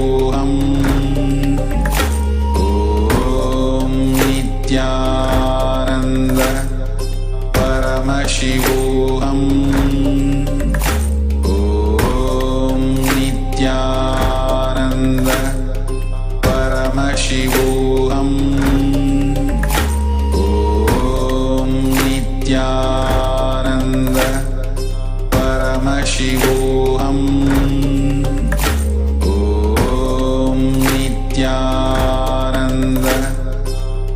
Paramashivam. Om Nithyananda Paramashivam. Om Nithyananda Paramashivam. Om Nithyananda Paramashivam. Om Nithyananda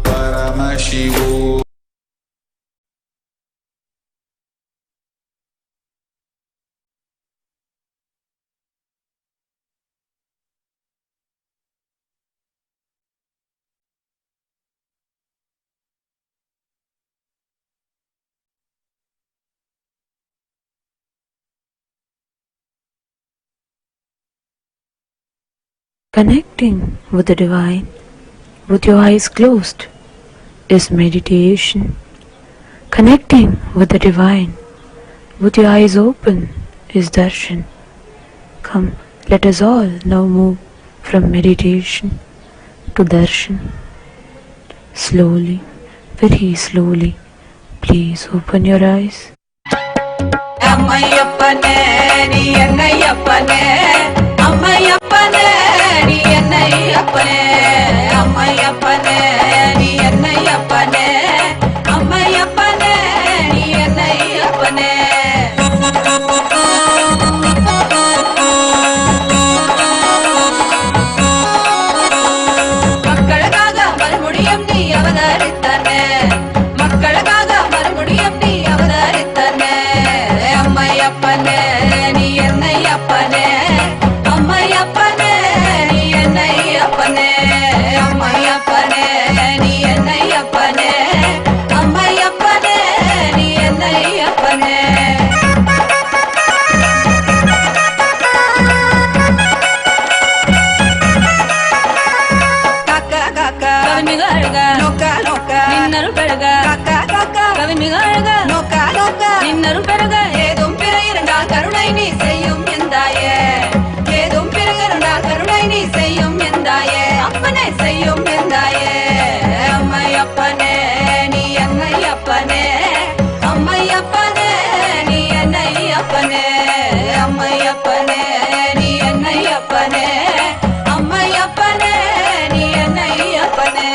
Paramashivam. Connecting with the Divine with your eyes closed is meditation. Connecting with the Divine with your eyes open is Darshan. Come, let us all now move from meditation to Darshan. Slowly, very slowly, please open your eyes. Ammayappane ni ennayappane, ammayappane ni ennayappane, ammayappane ni ennayappane, ammayappane ni ennayappane. மக்களுக்காக மறுபடியும் நீ அவதரித்தானே, மக்களுக்காக மறுபடியும் நீ அவதரித்தானே. அம்மையப்பனே நீ என்னையப்பனே, அம்மையப்பனே நீ என்னையப்பனே, அம்மையப்பனே நீ என்னையப்பனே, அம்மையப்பனே நீ என்னையப்பனே. காக்கா காக்கா கவிமிக அழக நோக்கா நோக்கா நின்னருள் பெருக, காக்கா காக்கா கவிமிக அழக நோக்கா நோக்கா நின்னருள் பெருக. ஏதும் பிற இருந்தால் கருணை நீ செய்யும் எந்தாயே, ஏதும் பிற இருந்தால் கருணை நீ செய்யும் எந்தாயே, அப்பனே செய்யும் எந்தாயே. அம்மையப்பனே நீ என்னையப்பனே, அம்மையப்பனே நீ என்னையப்பனே, அம்மையப்பனே நீ என்னையப்பனே, அம்மையப்பனே நீ என்னையப்பனே.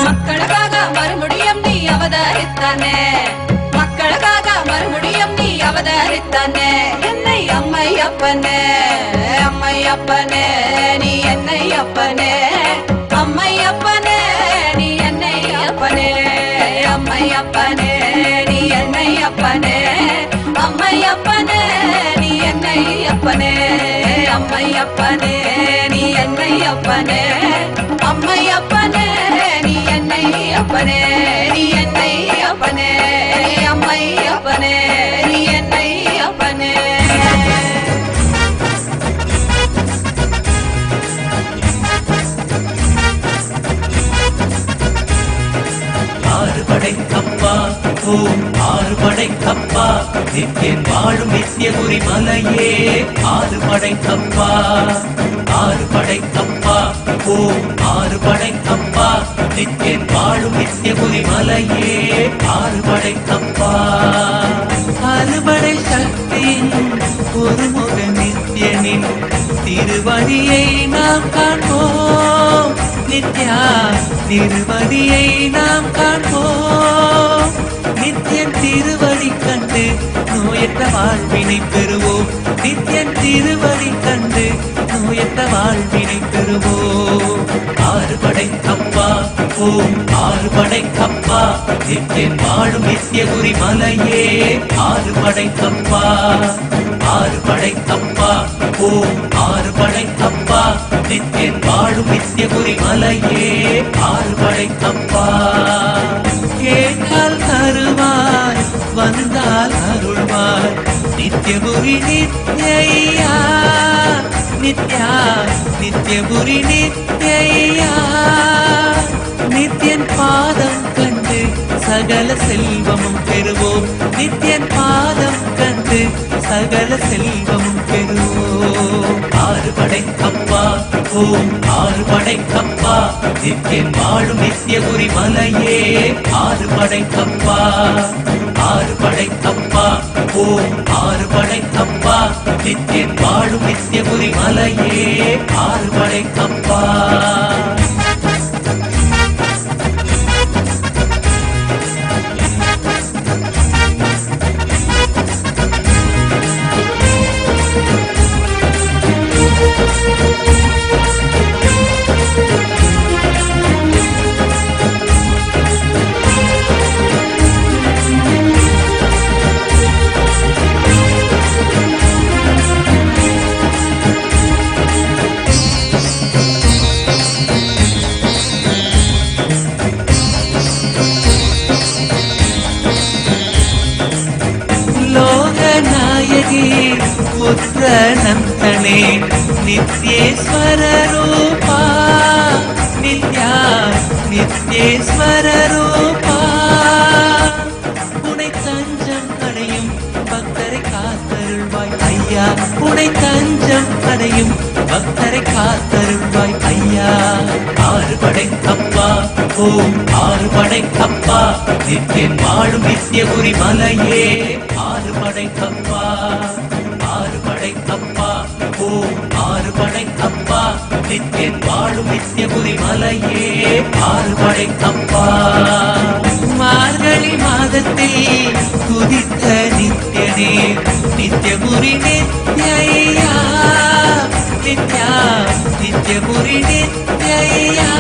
மக்களுக்காக மறுபடியும் நீ அவதரித்தானே, மக்களுக்காக மறுபடியும் நீ அவதரித்தானே. என்னை அம்மையப்பனே, அம்மையப்பனே நீ என்னையப்பனே, அம்மையப்பனே நீ என்னையப்பனே, அம்மையப்பனே நீ என்னையப்பனே, அம்மையப்பனே நீ என்னையப்பனே, அம்மையப்பனே நீ என்னையப்பனே, அம்மையப்பனே நீ என்னையப்பனே, நீ என்னையப்பனே, அம்மையப்பனே நீ என்னையப்பனே. ஆறுபடைக்கப்பா ஓம் ஆறுபடைக்கப்பா, நித்தியன் வாழும் நித்தியபுரி மலையே ஆறுபடைக்கப்பா. ஆறுபடைக்கப்பா ஓம் ஆறுபடைக்கப்பா, நித்தியன் வாழும் நித்தியபுரி மலையே ஆறுபடைக்கப்பா. அறுபடை சக்தியின் ஒருமுக நித்தியனின் திருவடியை நாம் காண்போம், நித்யா திருவடியை நாம் காண்போம். நித்தியன் திருவடி கண்டு நோயற்ற வாழ்வினை பெறுவோம், நித்தியன் திருவடி கண்டு நோயற்ற வாழ்வினை பெறுவோம். ஆறுபடைக்கப்பா ஓம் ஆறுபடைக்கப்பா, நித்தியன் வாழும் நித்தியபுரி மலையே ஆறுபடைக்கப்பா. ஆறுபடைக்கப்பா ஓம் ஆறுபடைக்கப்பா, நித்தியன் வாழும் நித்தியபுரி மலையே ஆறுபடைக்கப்பா. கேட்டால் தருவாய், வந்தால் அருள்வாய், நித்தியபுரி நித்யா நித்யா, நித்தியபுரி நித்யா. நித்தியன் பாதம் கண்டு சகல செல்வமும் பெறுவோம். நித்யன் பாதம் கண்டு சகல செல்வமும் பெறுவோம். ஆறு படைக்கப்பா ஓம் ஆறு படைக்கப்பா, நித்யன் வாழும் நித்யபுரி மலையே ஆறு படைக்கப்பா. ஆறு படைக்கப்பா ஓம் ஆறு படைக்கப்பா, நித்யன் வாழும் நித்யபுரி மலையே ஆறு படைக்கப்பா. புத்திர நந்தனே நித்யேஸ்வர ரூபா, நித்யா நித்யேஸ்வர ரூபா. உனை தஞ்சம் அடையும் பக்தரை காத்தருள்வாய் ஐயா, உனை தஞ்சம் அடையும் பக்தரை காத்தருள்வாய் ஐயா. ஆறு படைக்கப்பா ஓம் ஆறு படைக்கப்பா, நித்யன் வாழும் நித்யபுரி மலையே ஆறு படைக்கப்பா. ஆறு படைக்கப்பா ஓம் ஆறு படைக்கப்பா, நித்யன் வாழும் நித்யபுரி மலையே ஆறு படைக்கப்பா. மார்கழி மாதத்தில் குதித்த நித்யனே நித்யபுரி நித்யா, நித்யா நித்யபுரி நித்யா.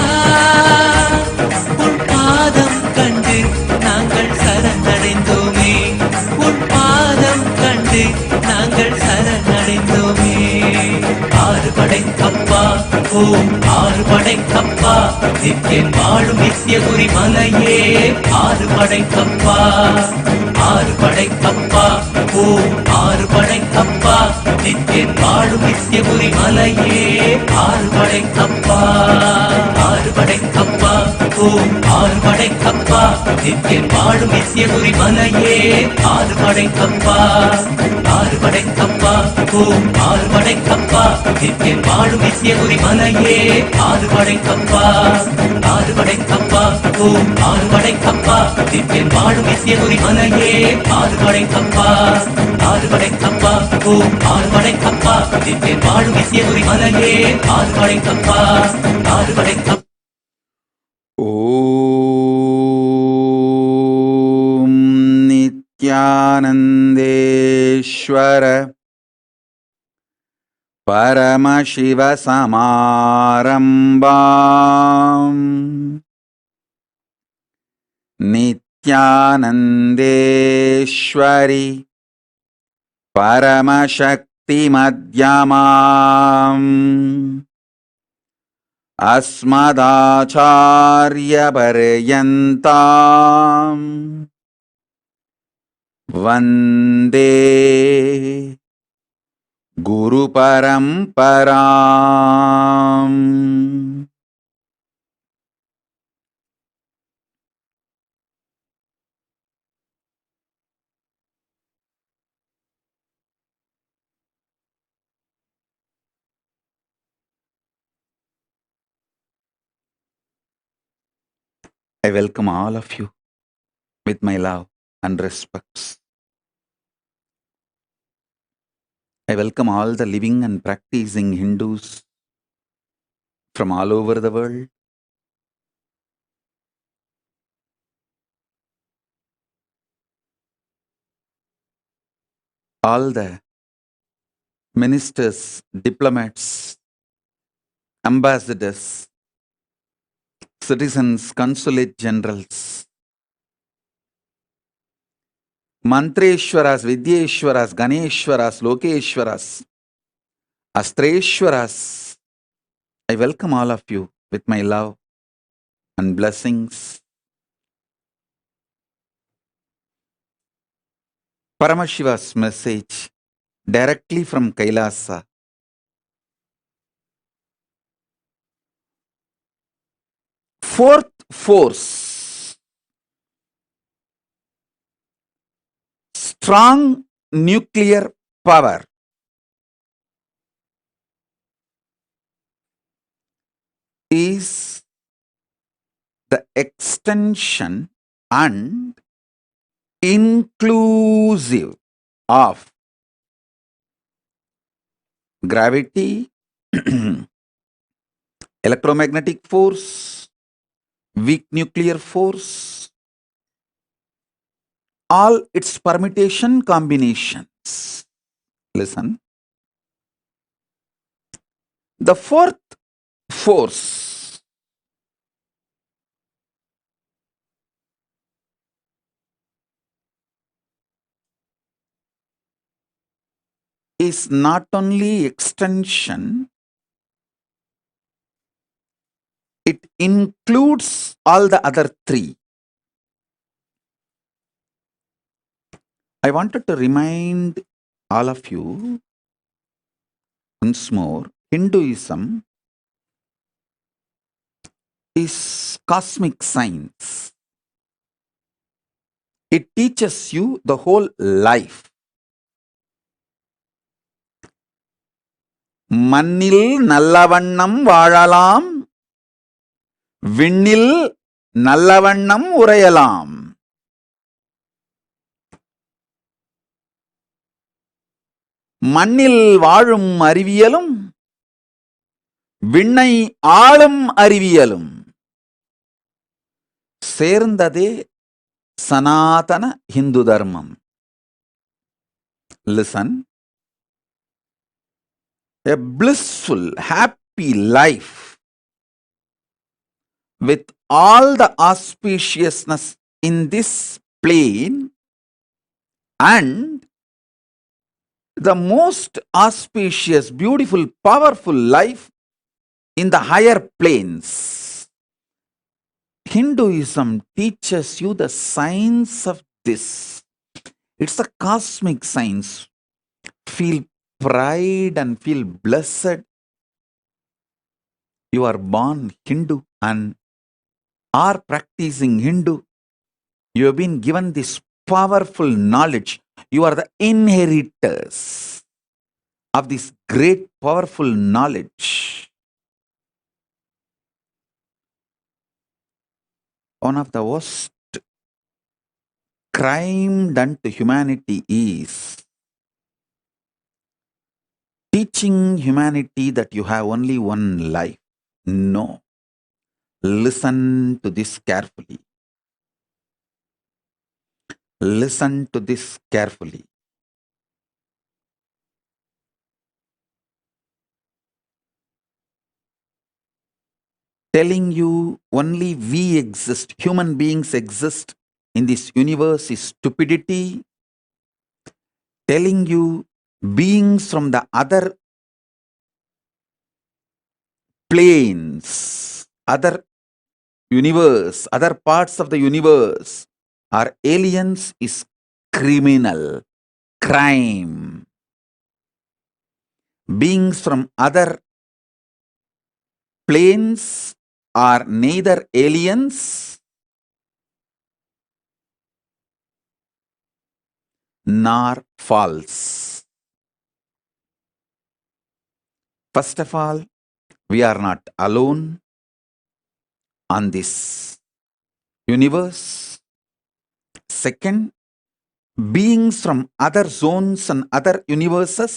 உன் பாதம் கண்டு நாங்கள் சரணடைந்தோமே, உன் பாதம் கண்டு நாங்கள் சரணடைந்தோமே. ஆறு படைக்கப்பா ஓம் ஆறு படைக்கப்பா, நித்யன் வாழும் நித்யபுரி மலையே ஆறு படைக்கப்பா. ஆறு படைக்கப்பா ஓம் ஆறு படைக்கப்பா, நித்யன் வாழும் நித்யபுரி மலையே ஆறு படைக்கப்பா. ஆறு படைக்கப்பா ஓம் ஆறு படைக்கப்பா, நித்யன் வாழும் நித்யபுரி மலையே ஆறு படைக்கப்பா. ஆறு படைக்கப்பா ஓம் ஆறு படைக்கப்பா, நித்யன் வாழும் நித்யபுரி மலையே ஆறு படைக்கப்பா. ஆறு படைக்கப்பா ஓம் ஆறு படைக்கப்பா, நித்யன் வாழும் நித்யபுரி மலையே ஆறு படைக்கப்பா. ஆறு படைக்கப்பா ஓம் ஆறு படைக்கப்பா, நித்யன் வாழும் நித்யபுரி மலையே ஆறு படைக்கப்பா. ஆறு படைக்கப்பா. ஓம் நித்யானந்தேஸ்வர பரமசிவ சமாரம்பாம் நித்யானந்தேஸ்வரி பரமசக்தி மத்யமாம் அஸ்மதாச்சார்ய பர்யந்தாம் வந்தே குரு பரம்பராம். I welcome all of you with my love and respects. I welcome all the living and practicing Hindus from all over the world. All the ministers, diplomats, ambassadors, citizens, consulate generals, Mantreshwaras, Vidyeshwaras, Ganeshwaras, Lokeshwaras, Astreshwaras. I welcome all of you with my love and blessings. Paramashiva's message directly from Kailasa. Fourth force strong nuclear power is the extension and inclusive of gravity, electromagnetic force, weak nuclear force, all its permutation combinations. Listen. The fourth force is not only extension, it includes all the other three. I wanted to remind all of you once more, Hinduism is cosmic science. It teaches you the whole life. மண்ணில் நல்லவண்ணம் வாழலாம், விண்ணில் நல்லவண்ணம் உறையலாம். மண்ணில் வாழும் அறிவியலும் விண்ணை ஆளும் அறிவியலும் சேர்ந்ததே சனாதன Hindu தர்மம். Listen. A blissful, happy life with all the auspiciousness in this plane and the most auspicious, beautiful, powerful life in the higher planes. Hinduism teaches you the science of this. It's a cosmic science. Feel pride and feel blessed. You are born Hindu and are practicing Hindu. You have been given this powerful knowledge. You are the inheritors of this great powerful knowledge. One of the worst crime done to humanity is teaching humanity that you have only one life. No. Listen to this carefully. Listen to this carefully. Telling you only we exist, human beings exist in this universe is stupidity. Telling you beings from the other planes, other universe, other parts of the universe are aliens is criminal, crime. Beings from other planes are neither aliens nor false. First of all, we are not alone on this universe. Second, beings from other zones and other universes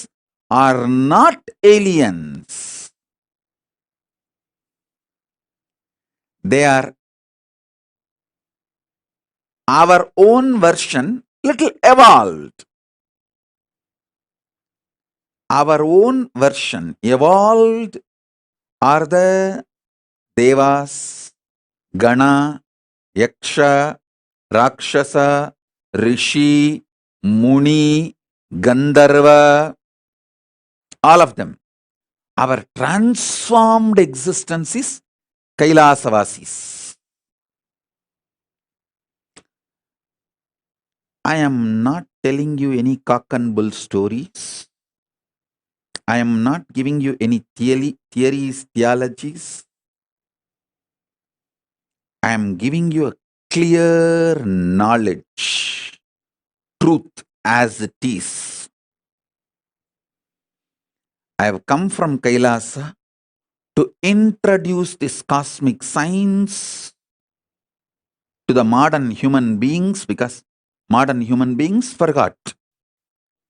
are not aliens. They are our own version, little evolved. Our own version, evolved, are the Devas, Gana, Yaksha, Rakshasa, Rishi, Muni, Gandharva, all of them. Our transformed existence is Kailasavasis. I am not telling you any cock and bull stories. I am not giving you any theories, theologies. I am giving you a clear knowledge, truth, as it is. I have come from Kailasa to introduce this cosmic science to the modern human beings, because modern human beings forgot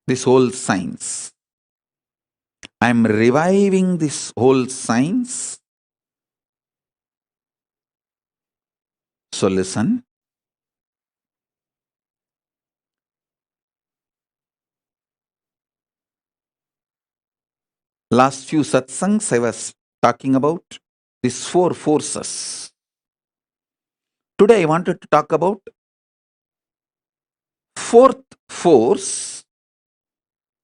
this whole science. I am reviving this whole science. So listen. Last few satsangs I was talking about these four forces. Today I wanted to talk about fourth force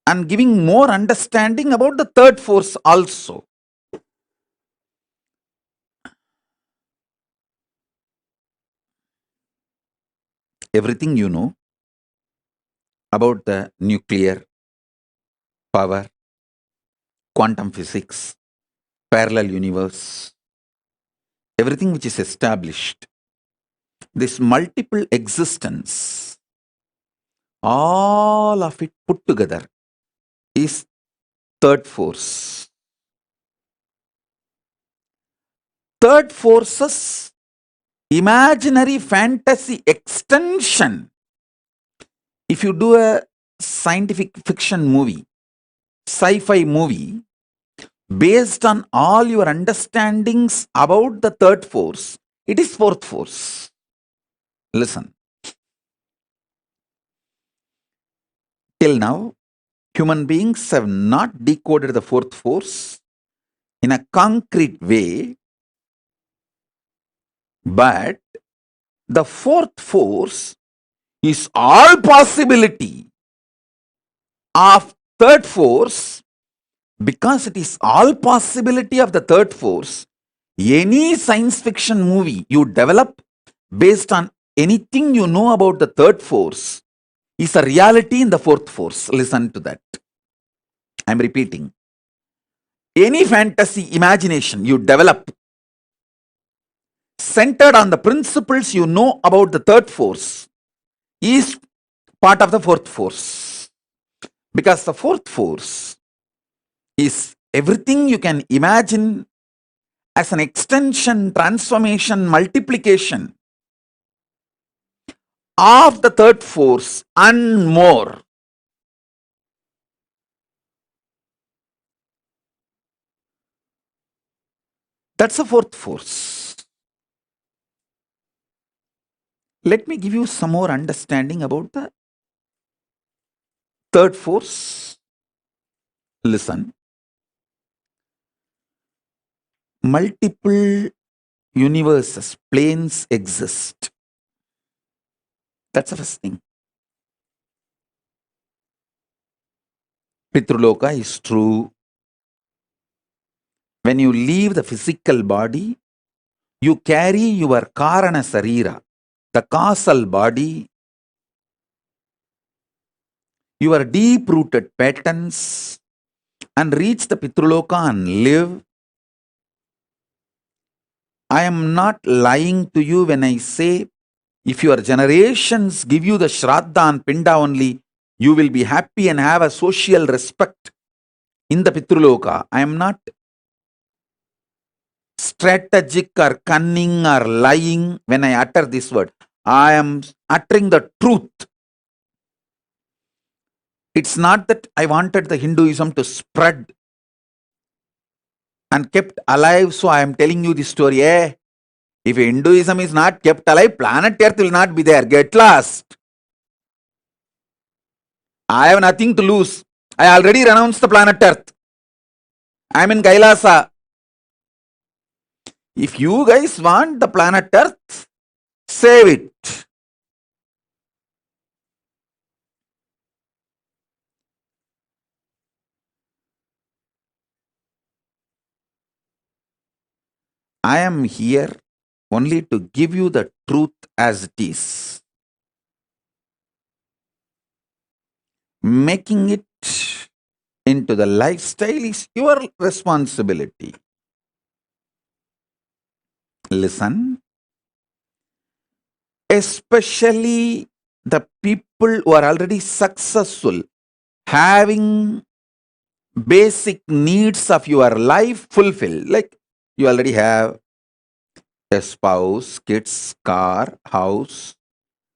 and giving more understanding about the third force also. Everything you know about the nuclear power, quantum physics, parallel universe, everything which is established, this multiple existence, all of it put together is third force. Third force's imaginary fantasy extension. If you do a scientific fiction movie, sci-fi movie, based on all your understandings about the third force, it is fourth force. Listen. Till now, human beings have not decoded the fourth force in a concrete way, but the fourth force is all possibility of third force. Because it is all possibility of the third force, any science fiction movie you develop based on anything you know about the third force is a reality in the fourth force. Listen to that. I'm repeating. Any fantasy imagination you develop centered on the principles you know about the third force is part of the fourth force. Because the fourth force is everything you can imagine as an extension, transformation, multiplication of the third force and more. That's the fourth force. Let me give you some more understanding about the third force. Listen. Multiple universes, planes exist. That's the first thing. Pitruloka is true. When you leave the physical body, you carry your Karana Sarira, the causal body, your deep-rooted patterns, and reach the Pitruloka and live. I am not lying to you when I say, if your generations give you the Shraddha and Pinda only, you will be happy and have a social respect in the Pitruloka. I am not strategic or cunning or lying when I utter this word. I am uttering the truth. It's not that I wanted the Hinduism to spread and kept alive, so I am telling you this story. If Hinduism is not kept alive, planet Earth will not be there. Get lost. I have nothing to lose. I already renounced the planet Earth. I am in Kailasa. If you guys want the planet Earth, save it. I am here only to give you the truth as it is. Making it into the lifestyle is your responsibility. Listen. Especially the people people who are already successful, having basic needs of your life fulfilled, like you already have a spouse, kids, car, house,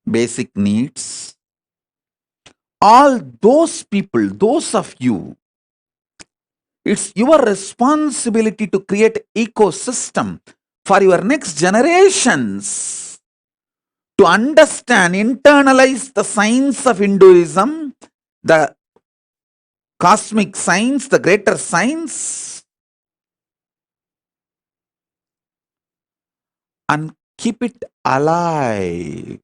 basic needs. All those people, those of you, it's your responsibility to create ecosystem for your next generations to understand, internalize the science of Hinduism, the cosmic science, the greater science, and keep it alive.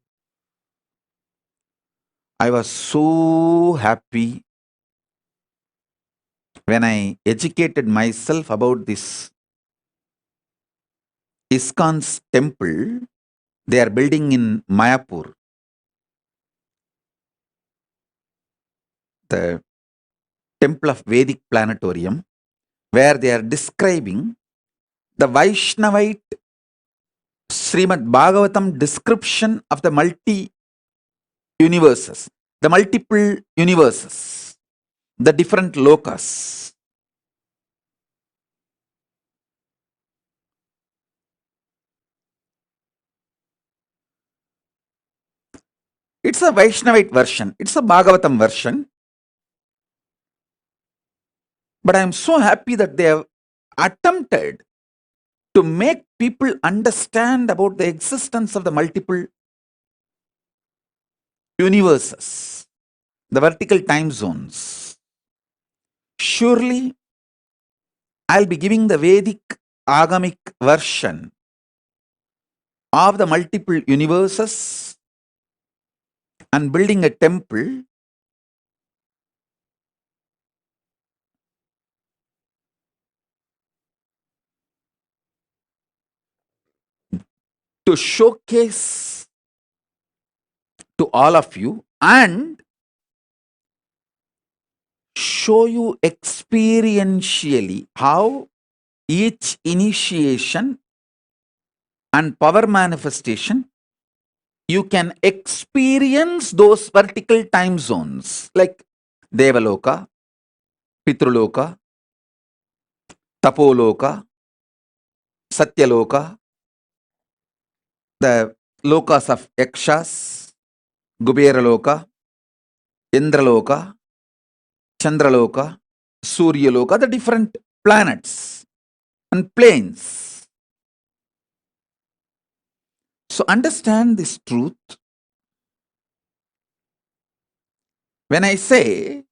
I was so happy when I educated myself about this ISKCON's temple they are building in Mayapur, the temple of Vedic planetarium, where they are describing the Vaishnavite Srimad Bhagavatam description of the multi-universes, the multiple universes, the different lokas. It's a Vaishnavite version. It's a Bhagavatam version. But I am so happy that they have attempted to make people understand about the existence of the multiple universes, the vertical time zones. Surely, I'll be giving the Vedic Agamic version of the multiple universes and building a temple to showcase to all of you and show you experientially how each initiation and power manifestation you can experience those vertical time zones like Devaloka, Pitruloka, Tapoloka, Satyaloka, the lokas of Yakshas, Kuberaloka, Indraloka, Chandraloka, Suryaloka, the different planets and planes. So understand this truth. When I say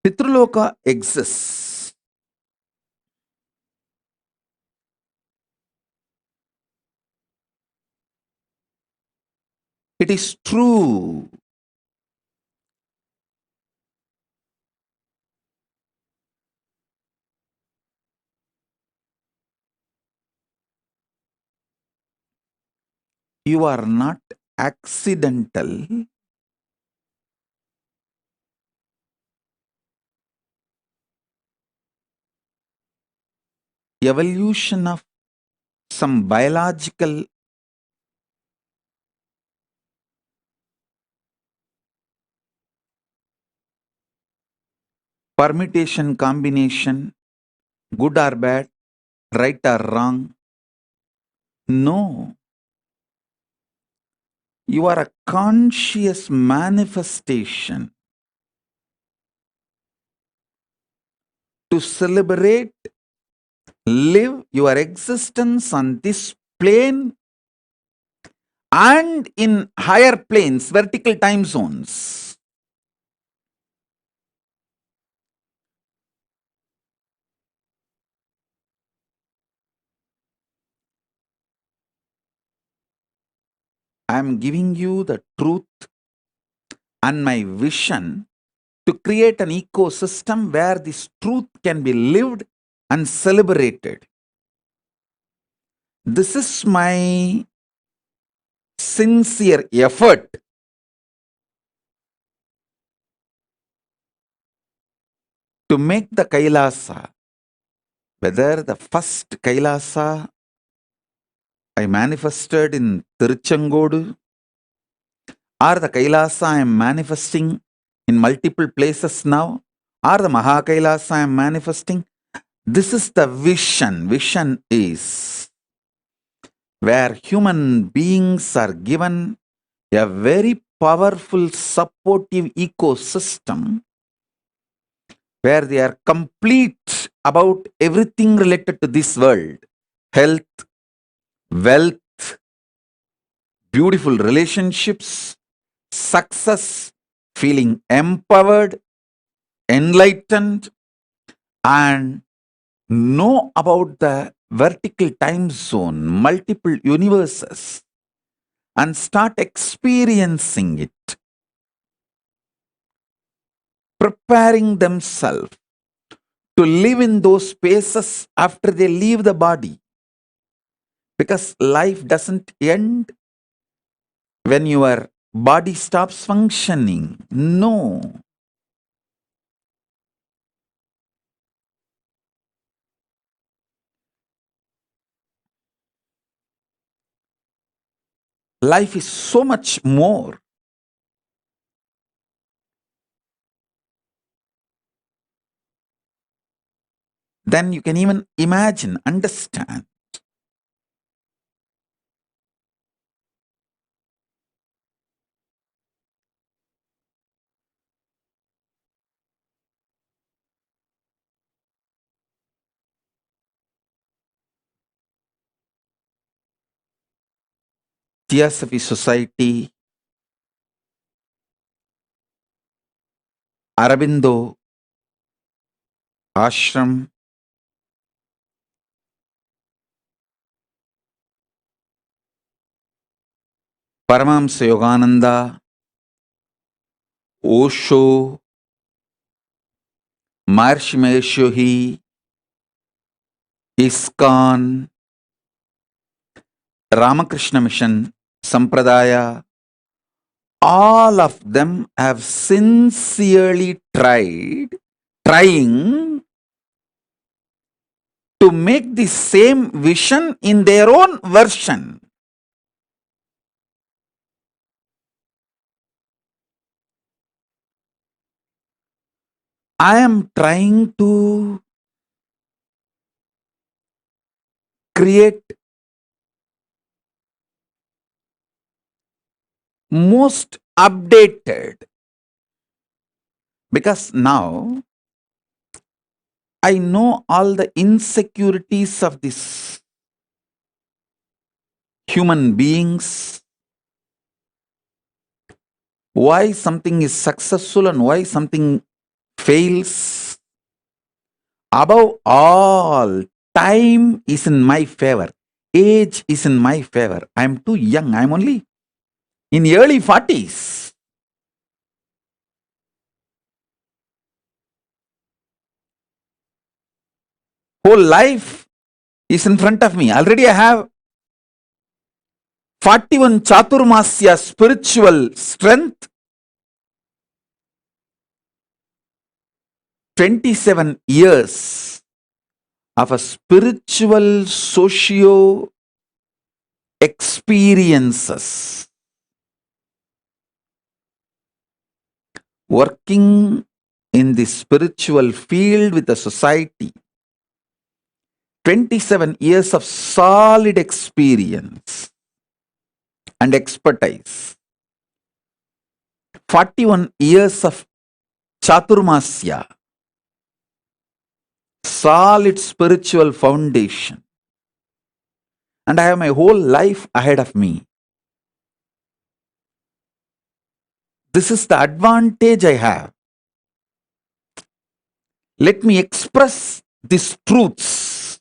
Pitruloka exists, it is true. You are not accidental. Evolution of some biological permutation, combination, good or bad, right or wrong. No. You are a conscious manifestation to celebrate, live your existence on this plane and in higher planes, vertical time zones. I am giving you the truth and my vision to create an ecosystem where this truth can be lived and celebrated. This is my sincere effort to make the Kailasa, whether the first Kailasa I manifested in Tiruchengodu Are the Kailasa I am manifesting in multiple places now? Are the Maha Kailasa I am manifesting? This is the vision. Vision is where human beings are given a very powerful supportive ecosystem where they are complete about everything related to this world: health, wealth, beautiful relationships, success, feeling empowered, enlightened, and know about the vertical time zone, multiple universes, and start experiencing it, preparing themselves to live in those spaces after they leave the body. Because life doesn't end when your body stops functioning. No. Life is so much more. Than you can even imagine, understand. Theosophy Society, Arabindo Ashram, Paramahamsa Yogananda, Osho, Maharshi Mahesh Yogi, ISKCON, Ramakrishna Mission, Sampradaya, all of them have sincerely trying to make the same vision in their own version. I am trying to create most updated, because now I know all the insecurities of these human beings, why something is successful and why something fails. Above all, time is in my favor. Age is in my favor. I am too young. I am only in early 40s. Whole life is in front of me. Already I have 41 Chaturmasya spiritual strength, 27 years of a spiritual socio experiences, working in the spiritual field with the society, 27 years of solid experience and expertise, 41 years of Chaturmasya, solid spiritual foundation, and I have my whole life ahead of me. This is the advantage I have. Let me express these truths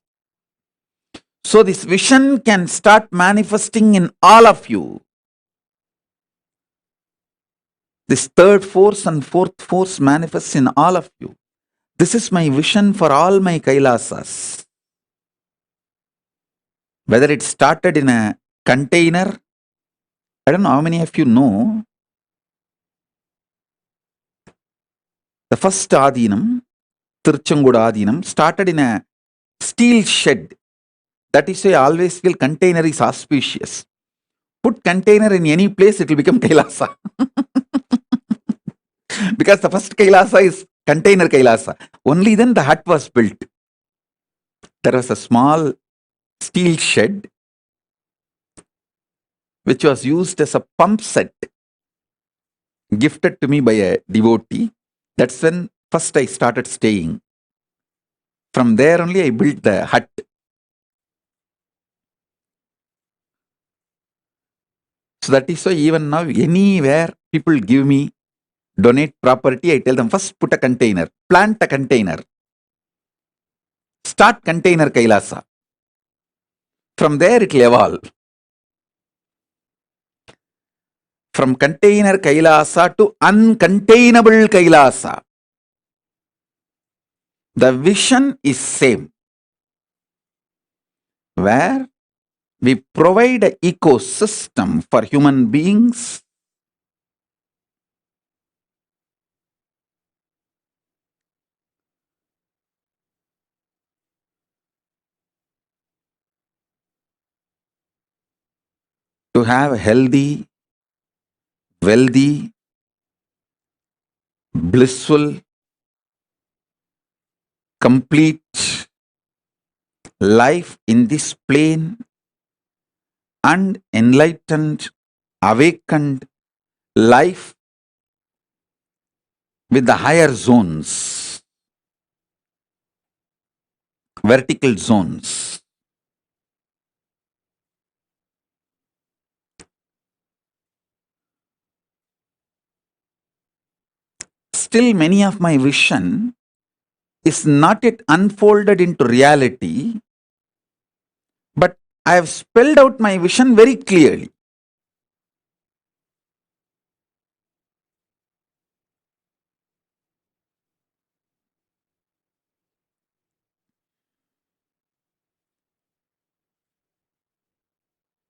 so this vision can start manifesting in all of you. This third force and fourth force manifests in all of you. This is my vision for all my Kailasas. Whether it started in a container, I don't know how many of you know, the first Adinam, Tiruchengoda Adinam, started in a steel shed. That is why I always feel container is auspicious. Put container in any place, it will become Kailasa. Because the first Kailasa is container Kailasa. Only then the hut was built. There was a small steel shed which was used as a pump set, gifted to me by a devotee. That's when first I started staying. From there only I built the hut. So that is why even now, anywhere people give me, donate property, I tell them first put a container, plant a container, start container Kailasa. From there it will evolve. From container Kailasa to uncontainable Kailasa. The vision is same. Where we provide an ecosystem for human beings to have a healthy, wealthy, blissful, complete life in this plane and enlightened, awakened life with the higher zones, vertical zones. Still, many of my vision is not yet unfolded into reality, but I have spelled out my vision very clearly.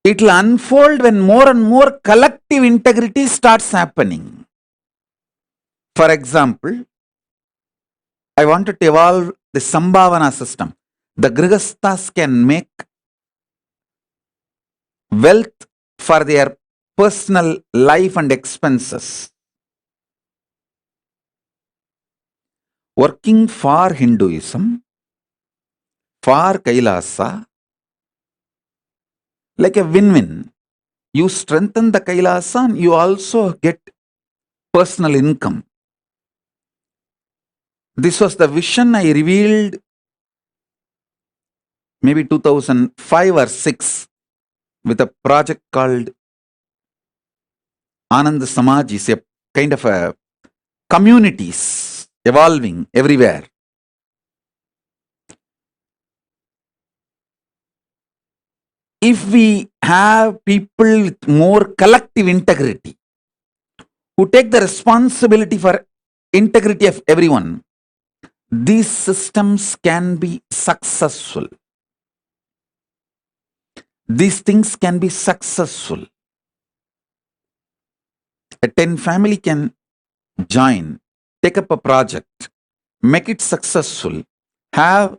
It will unfold when more and more collective integrity starts happening. For example, I wanted to evolve the Sambhavana system. The Grihasthas can make wealth for their personal life and expenses. Working for Hinduism, for Kailasa, like a win-win. You strengthen the Kailasa and you also get personal income. This was the vision I revealed maybe 2005 or 6 with a project called Anand Samadhi. It's a kind of a communities evolving everywhere. If we have people with more collective integrity, who take the responsibility for integrity of everyone, these systems can be successful. These things can be successful. A 10 family can join, take up a project, make it successful, have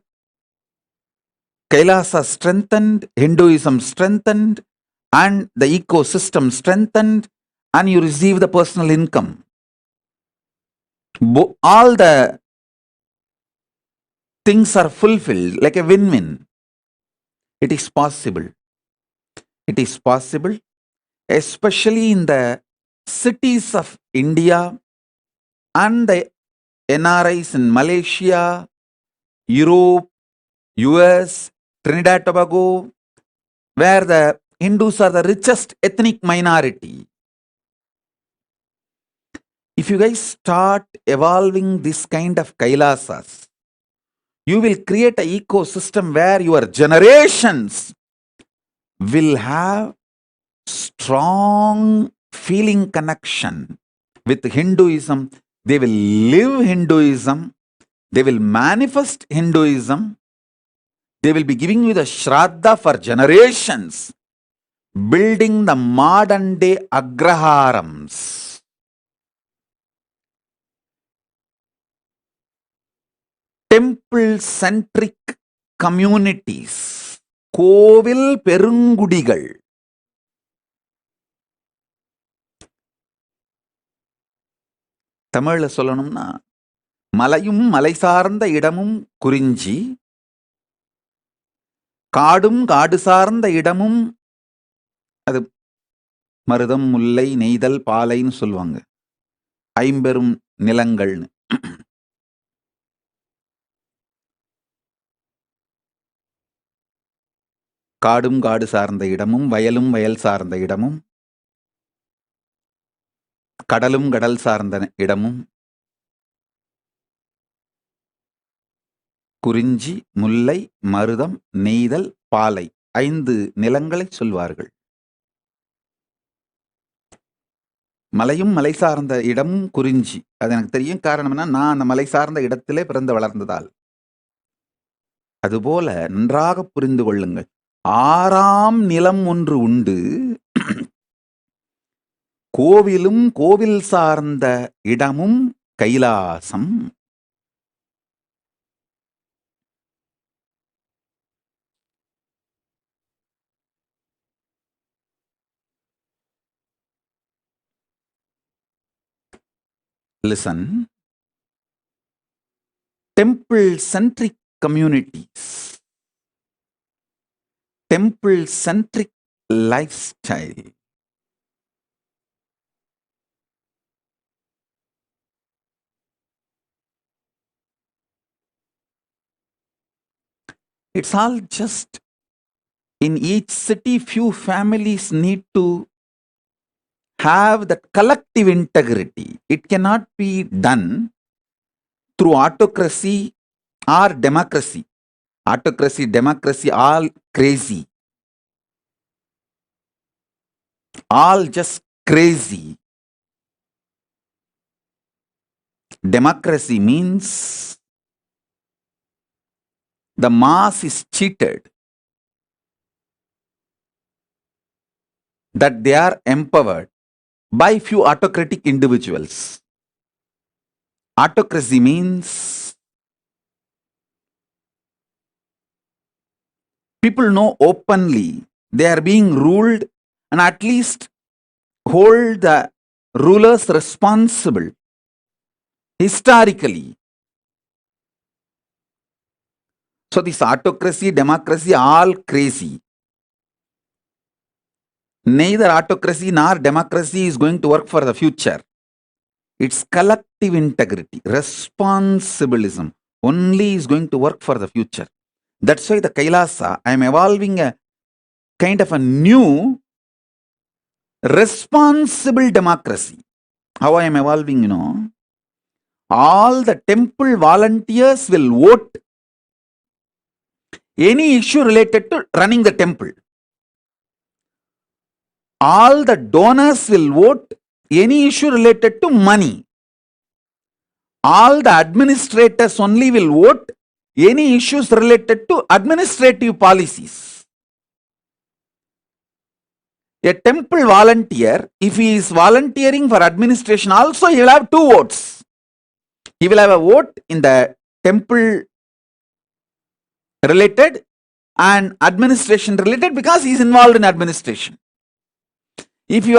Kailasa strengthened, Hinduism strengthened, and the ecosystem strengthened, and you receive the personal income. All the things are fulfilled like a win-win. It is possible. It is possible, especially in the cities of India and the NRIs in Malaysia, Europe, US, Trinidad Tobago, where the Hindus are the richest ethnic minority. If you guys start evolving this kind of Kailasas, you will create an ecosystem where your generations will have strong feeling connection with Hinduism. They will live Hinduism. They will manifest Hinduism. They will be giving you the Shraddha for generations, building the modern day agraharams. Temple-centric communities, Kovil Perungudigal. தமிழ்ல சொல்லணும்னா, மலையும் மலை சார்ந்த இடமும் குறிஞ்சி, காடும் காடு சார்ந்த இடமும், அது மருதம், முல்லை, நெய்தல், பாலைன்னு சொல்லுவாங்க. ஐம்பெரும் நிலங்கள்னு. காடும் காடு சார்ந்த இடமும், வயலும் வயல் சார்ந்த இடமும், கடலும் கடல் சார்ந்த இடமும், குறிஞ்சி, முல்லை, மருதம், நெய்தல், பாலை 5 நிலங்களை சொல்வார்கள். மலையும் மலை சார்ந்த இடமும் குறிஞ்சி. அது எனக்கு தெரியும். காரணம்னா, நான் அந்த மலை சார்ந்த இடத்திலே பிறந்து வளர்ந்ததால். அதுபோல நன்றாக புரிந்து கொள்ளுங்கள். 6ஆம் நிலம் ஒன்று உண்டு. கோவிலும் கோவில் சார்ந்த இடமும் Kailasam. Listen. Temple-centric communities, temple-centric lifestyle, it's all just in each city few families need to have that collective integrity. It cannot be done through autocracy or democracy. Autocracy, democracy, all crazy. All just crazy. Democracy means the mass is cheated, that they are empowered by few autocratic individuals. Autocracy means people know openly they are being ruled and at least hold the rulers responsible historically. So this autocracy, democracy, all crazy. Neither autocracy nor democracy is going to work for the future. It's collective integrity, responsibilism only is going to work for the future. That's why the Kailasa, I am evolving a kind of a new responsible democracy. How I am evolving, all the temple volunteers will vote any issue related to running the temple. All the donors will vote any issue related to money. All the administrators only will vote any issues related to administrative policies. A temple volunteer, if he is volunteering for administration also, he will have 2 votes. He will have a vote in the temple related and administration related because he is involved in administration. If he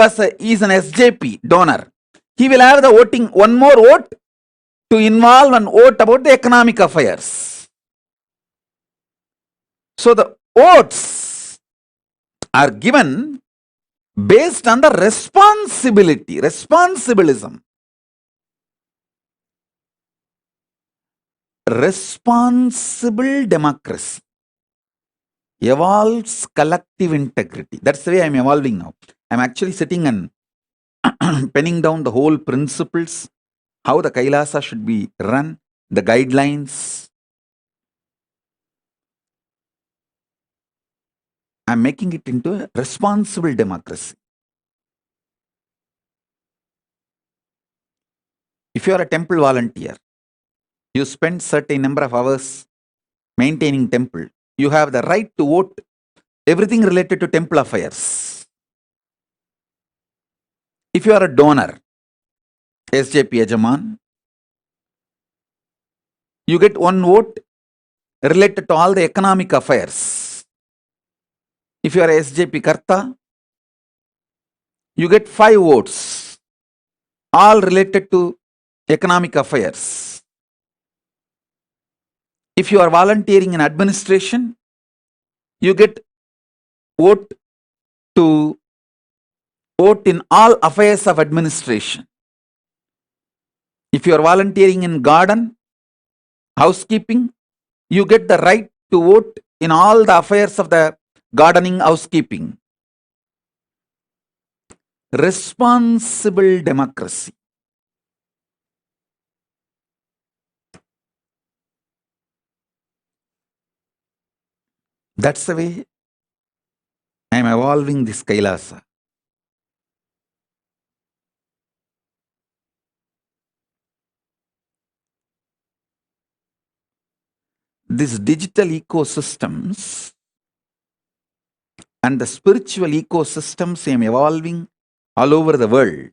is an SJP donor, he will have the voting, one more vote to involve and vote about the economic affairs. So the votes are given based on the responsibility, responsibilism. Responsible democracy evolves collective integrity. That's the way I'm evolving now. I'm actually sitting and penning down the whole principles, how the Kailasa should be run, the guidelines. I'm making it into a responsible democracy. If you are a temple volunteer, you spend certain number of hours maintaining temple, you have the right to vote everything related to temple affairs. If you are a donor, SJP Yajaman, you get 1 vote related to all the economic affairs. If you are a SJP Karta, you get 5 votes, all related to economic affairs. If you are volunteering in administration, you get vote to vote in all affairs of administration. If you are volunteering in garden, housekeeping, you get the right to vote in all the affairs of the gardening, housekeeping. Responsible democracy. That's the way I am evolving this Kailasa. These digital ecosystems and the spiritual ecosystems I am evolving all over the world.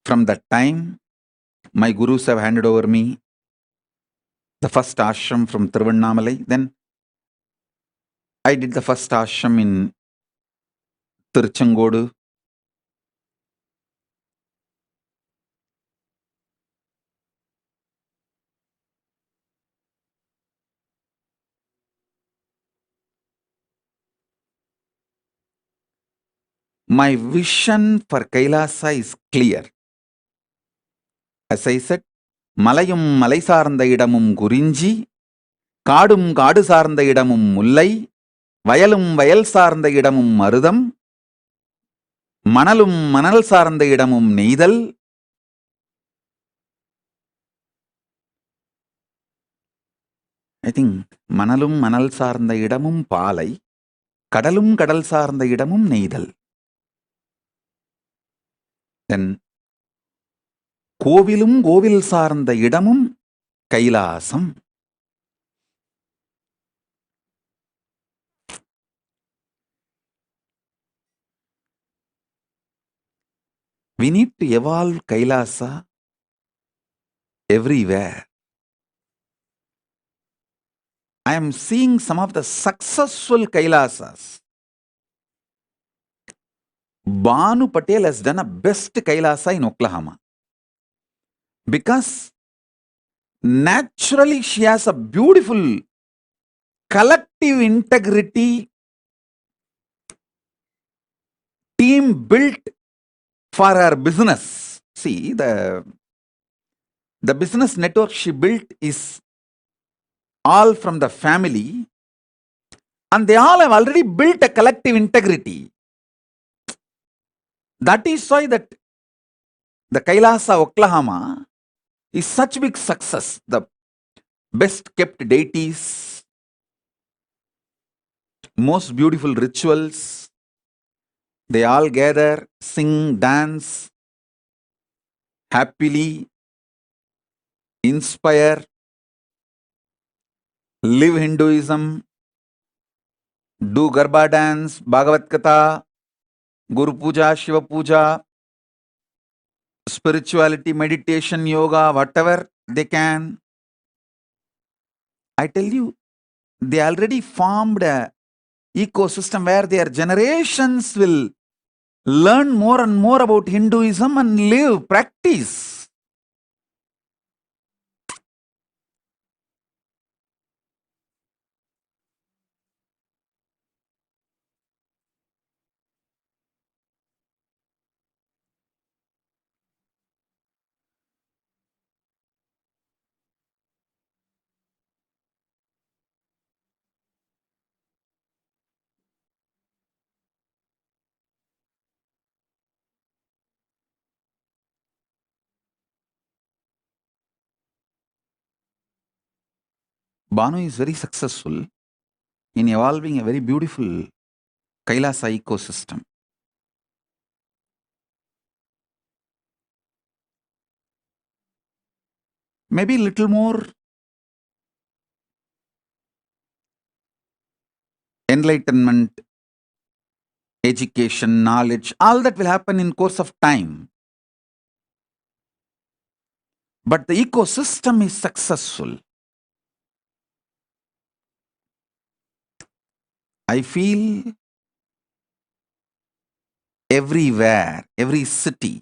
From that time, my gurus have handed over me the first ashram from Tiruvannamalai. Then I did the first ashram in Tiruchengodu. My vision for Kailasa is clear. As I said, மலையும் மலை சார்ந்த இடமும் குறிஞ்சி, காடும் காடு சார்ந்த இடமும் முல்லை, வயலும் வயல் சார்ந்த இடமும் மருதம், மணலும் மணல் சார்ந்த இடமும் நெய்தல், I think மணலும் மணல் சார்ந்த இடமும் பாலை, கடலும் கடல் சார்ந்த இடமும் நெய்தல். Then கோவிலும் கோவில் சார்ந்த இடமும் Kailasam. We need to evolve Kailasa everywhere. I am seeing some of the successful Kailasas. Banu Patel has done a best Kailasa in Oklahoma. Because naturally she has a beautiful collective integrity team built for her business. See, the business network she built is all from the family, and they all have already built a collective integrity. That is why that the Kailasa Oklahoma is such big success. The best kept deities, most beautiful rituals, they all gather, sing, dance, happily, inspire, live Hinduism, do Garba dance, Bhagavat Katha, Guru Puja, Shiva Puja, spirituality, meditation, yoga, whatever they can. I tell you, they already formed a ecosystem where their generations will learn more and more about Hinduism and live, practice. Banu is very successful in evolving a very beautiful Kailasa ecosystem. Maybe little more enlightenment, education, knowledge, all that will happen in course of time. But the ecosystem is successful. I feel everywhere, every city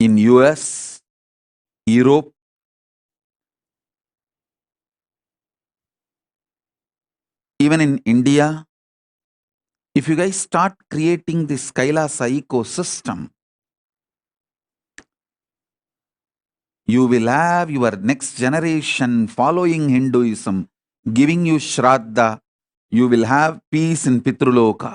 in US, Europe, even in India, if you guys start creating this Kailasa ecosystem, you will have your next generation following Hinduism, giving you Shraddha. You will have peace in Pitruloka.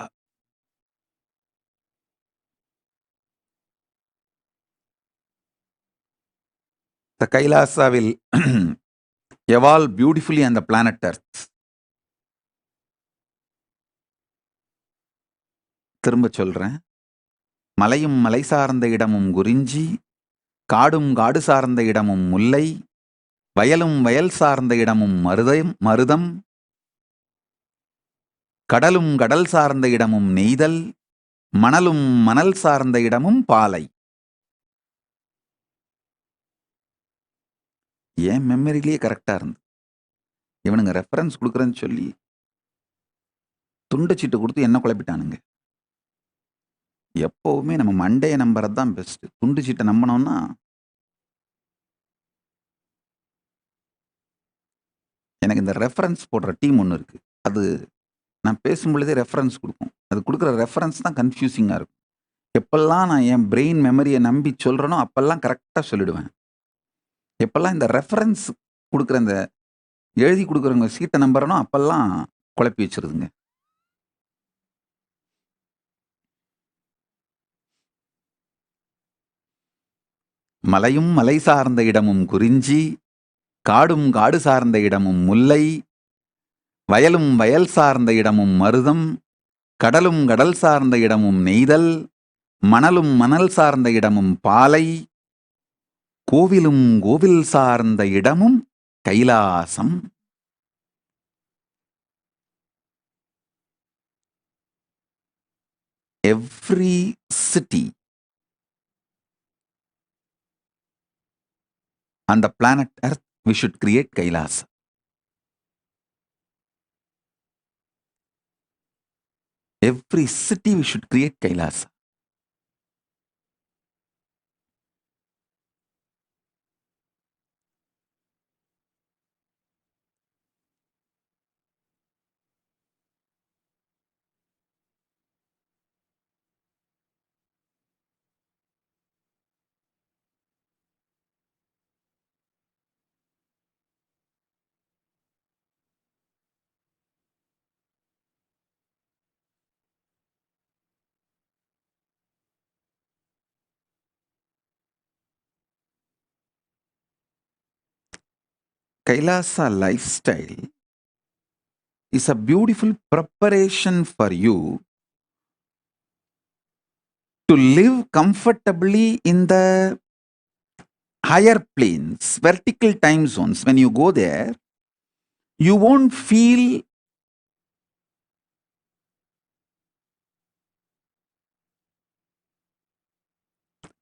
The Kailasa will evolve beautifully on the planet Earth. திரும்ப சொல்றேன், மலையும் மலை சார்ந்த இடமும் குறிஞ்சி, காடும் காடு சார்ந்த இடமும் முல்லை, வயலும் வயல் சார்ந்த இடமும் மருதம், கடலும் கடல் சார்ந்த இடமும் நெய்தல், மணலும் மணல் சார்ந்த இடமும் பாலை. ஏன் மெமரியிலேயே கரெக்டா இருந்து, இவனுங்க ரெஃபரன்ஸ் கொடுக்குறேன்னு சொல்லி துண்டு சீட்டு கொடுத்து என்ன குழப்பிட்டானுங்க. எப்பவுமே நம்ம மண்டைய நம்புறது தான் பெஸ்ட். துண்டு சீட்டை நம்பினோம்னா எனக்கு இந்த ரெஃபரன்ஸ் போடுற டீம் ஒன்று இருக்கு. அது நான் பேசும்பொழுதே ரெஃபரன்ஸ் கொடுக்கும். அது கொடுக்குற ரெஃபரன்ஸ் தான் கன்ஃபியூசிங்காக இருக்கும். எப்பெல்லாம் நான் என் பிரெயின் மெமரியை நம்பி சொல்கிறேனோ அப்பெல்லாம் கரெக்டாக சொல்லிடுவேன். எப்பெல்லாம் இந்த ரெஃபரன்ஸ் கொடுக்குற இந்த எழுதி கொடுக்குறவங்க சீட்டை நம்புறனோ அப்பெல்லாம் குழப்பி வச்சிருதுங்க. மலையும் மலை சார்ந்த இடமும் குறிஞ்சி, காடும் காடு சார்ந்த இடமும் முல்லை, வயலும் வயல் சார்ந்த இடமும் மருதம், கடலும் கடல் சார்ந்த இடமும் நெய்தல், மணலும் மணல் சார்ந்த இடமும் பாலை, கோவிலும் கோவில் சார்ந்த இடமும் Kailasam. Every city on the planet Earth, we should create Kailasa. Every city we should create Kailasa. Kailasa lifestyle is a beautiful preparation for you to live comfortably in the higher planes, vertical time zones. When you go there, you won't feel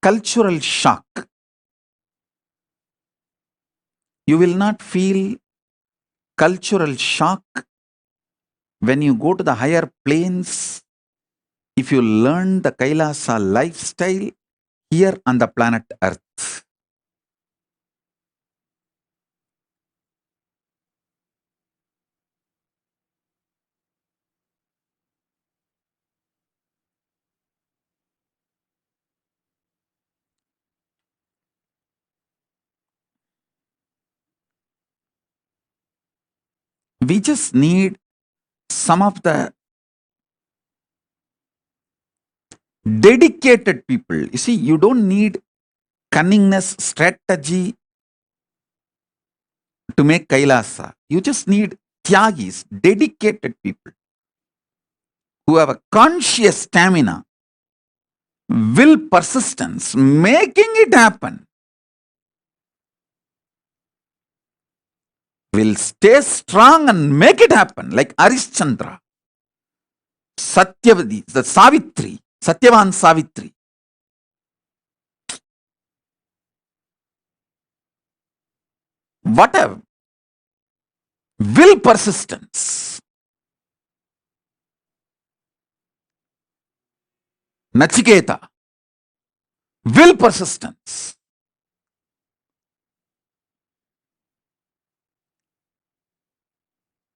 cultural shock. You will not feel cultural shock when you go to the higher planes if you learn the Kailasa lifestyle here on the planet Earth. We just need some of the dedicated people. You see, you don't need cunningness, strategy to make Kailasa. You just need Tyagis, dedicated people who have a conscious stamina, will, persistence, making it happen. Will stay strong and make it happen, like Arishchandra, Satyavadi, the Savitri, Satyavan Savitri. What a will, persistence. Nachiketa, will persistence.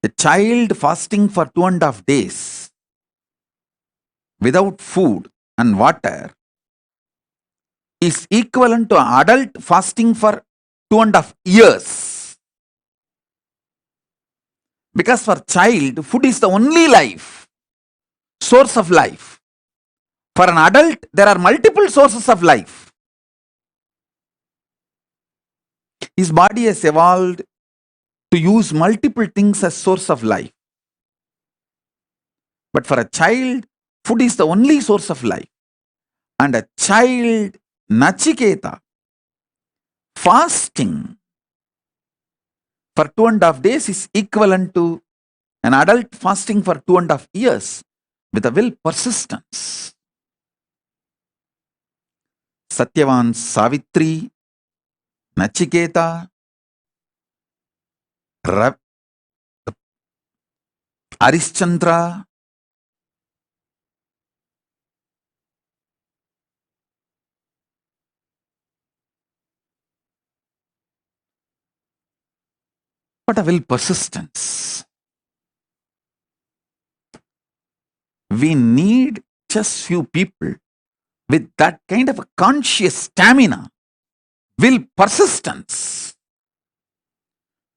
A child fasting for 2.5 days without food and water is equivalent to an adult fasting for 2.5 years. Because for child, food is the only life, source of life. For an adult, there are multiple sources of life. His body has evolved to use multiple things as source of life. But for a child, food is the only source of life. And a child, Nachiketa, fasting for 2.5 days is equivalent to an adult fasting for 2.5 years with a will persistence. Satyavan Savitri, Nachiketa, Arishchandra, what a will persistence. We need just few people with that kind of a conscious stamina, will persistence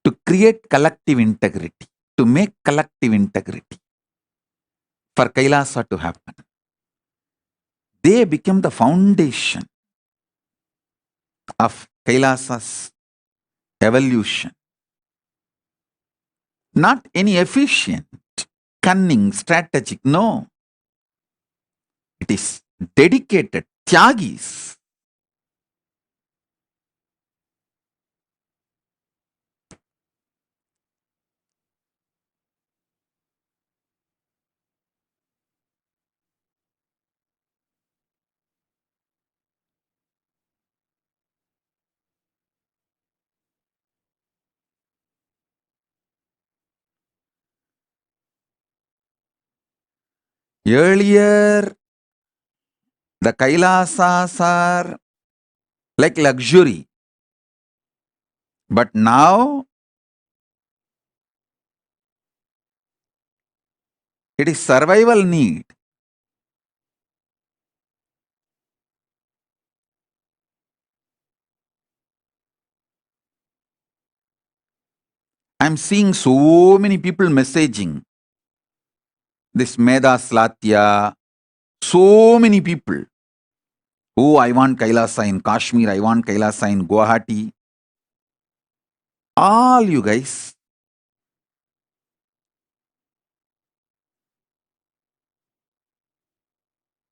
to create collective integrity, to make collective integrity for Kailasa to happen. They become the foundation of Kailasa's evolution. Not any efficient, cunning, strategic, no. It is dedicated, tyagis. Earlier, the Kailasas are like luxury. But now, it is survival need. I'm seeing so many people messaging this Meda Slatya, so many people. Oh, I want Kailasa in Kashmir, I want Kailasa in Guwahati. All you guys,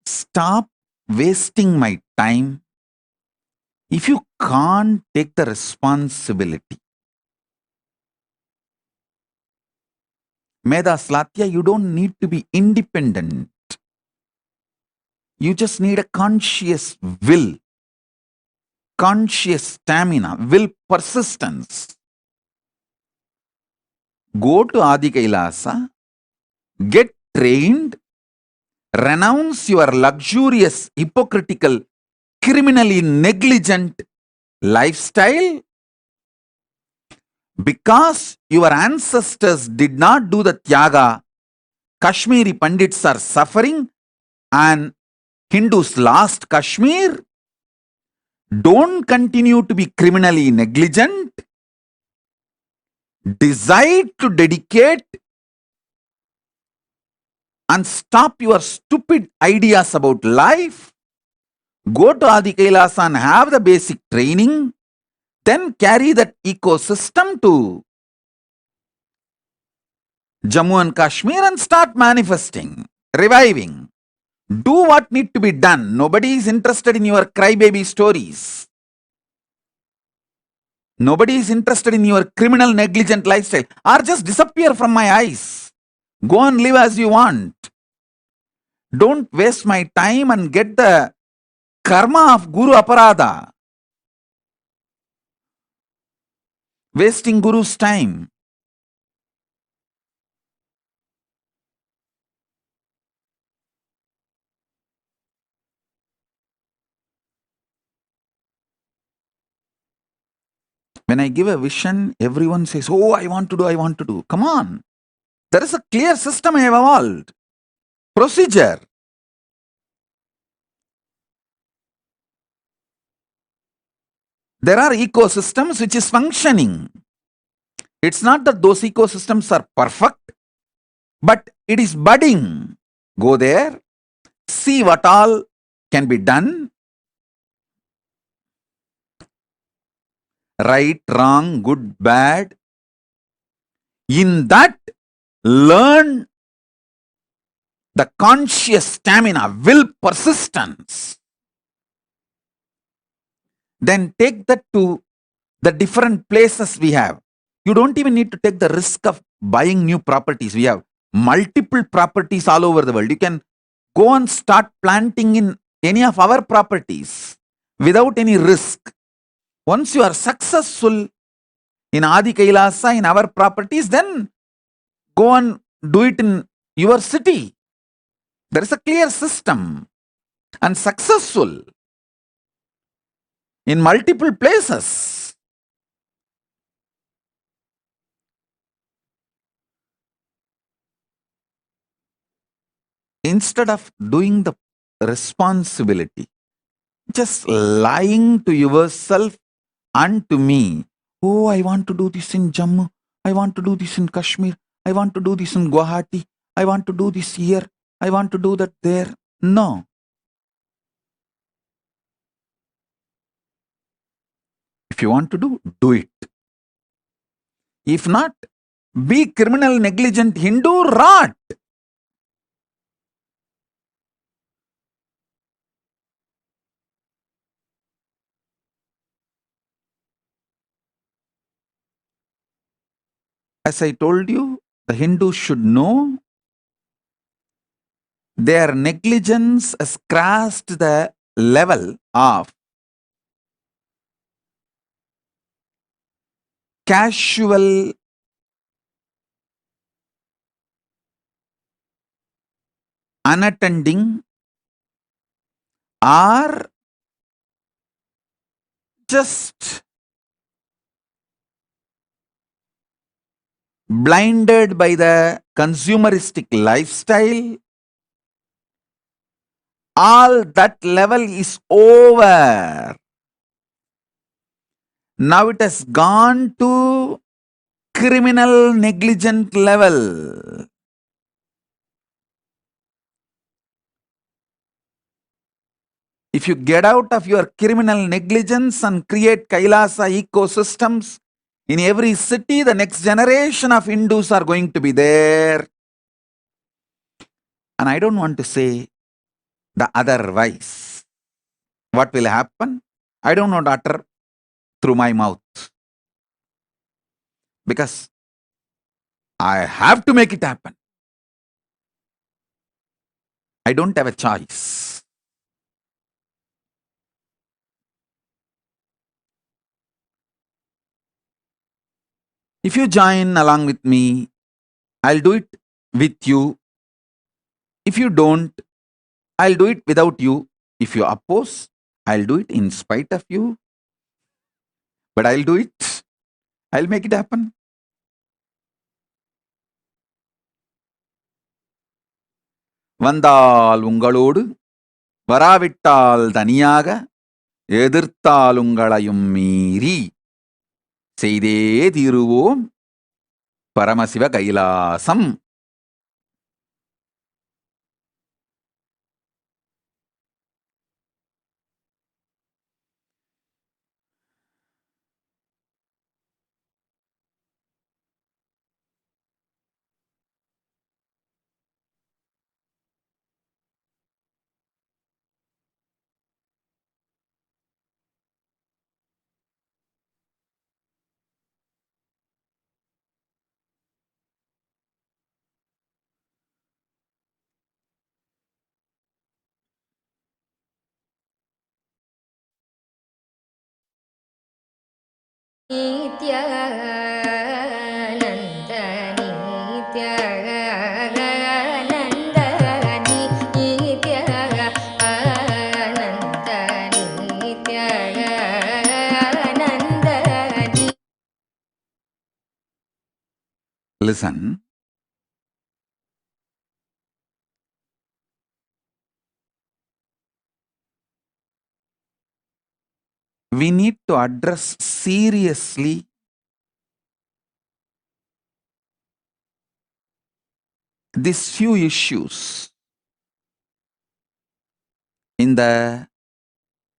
stop wasting my time if you can't take the responsibility. Meda Slatya, you don't need to be independent. You just need a conscious will, conscious stamina, will persistence. Go to Adi Kailasa, get trained, renounce your luxurious, hypocritical, criminally negligent lifestyle. Because your ancestors did not do the tyaga, Kashmiri Pandits are suffering and Hindus lost Kashmir. Don't continue to be criminally negligent. Decide to dedicate and stop your stupid ideas about life. Go to Adi Kailasa and have the basic training. Then carry that ecosystem to Jammu and Kashmir and start manifesting, reviving. Do what need to be done. Nobody is interested in your crybaby stories. Nobody is interested in your criminal negligent lifestyle. Or just disappear from my eyes. Go and live as you want. Don't waste my time and get the karma of Guru Aparada. Wasting Guru's time. When I give a vision, everyone says, oh, I want to do, I want to do. Come on. There is a clear system I have evolved. Procedure. There are ecosystems which is functioning. It's not that those ecosystems are perfect, but it is budding. Go there, see what all can be done. Right, wrong, good, bad. In that, learn the conscious stamina, will, persistence. Then take that to the different places we have. You don't even need to take the risk of buying new properties. We have multiple properties all over the world. You can go and start planting in any of our properties without any risk. Once you are successful in Adi Kailasa, in our properties, then go and do it in your city. There is a clear system and successful in multiple places. Instead of doing the responsibility, just lying to yourself and to me, oh, I want to do this in Jammu, I want to do this in Kashmir, I want to do this in Guwahati, I want to do this here, I want to do that there. No. If you want to do it. If not, be criminal, negligent Hindu, rot. As I told you, the Hindus should know their negligence has crossed the level of casual unattending or just blinded by the consumeristic lifestyle. All that level is over. Now it has gone to criminal negligent level. If you get out of your criminal negligence and create Kailasa ecosystems in every city, the next generation of Hindus are going to be there. And I don't want to say the otherwise. What will happen? I don't want to utter through my mouth. Because I have to make it happen. I don't have a choice. If you join along with me, I'll do it with you. If you don't, I'll do it without you. If you oppose, I'll do it in spite of you. But I'll do it. I'll make it happen. வந்தால் உங்களோடு வராவிட்டால் தனியாக எதிர்த்தால் உங்களையும் மீறி செய்தே தீருவோம் Paramasiva Kailasam. Nithyananda Nithyananda Nithyananda Nithyananda Listen. We need to address seriously these few issues in the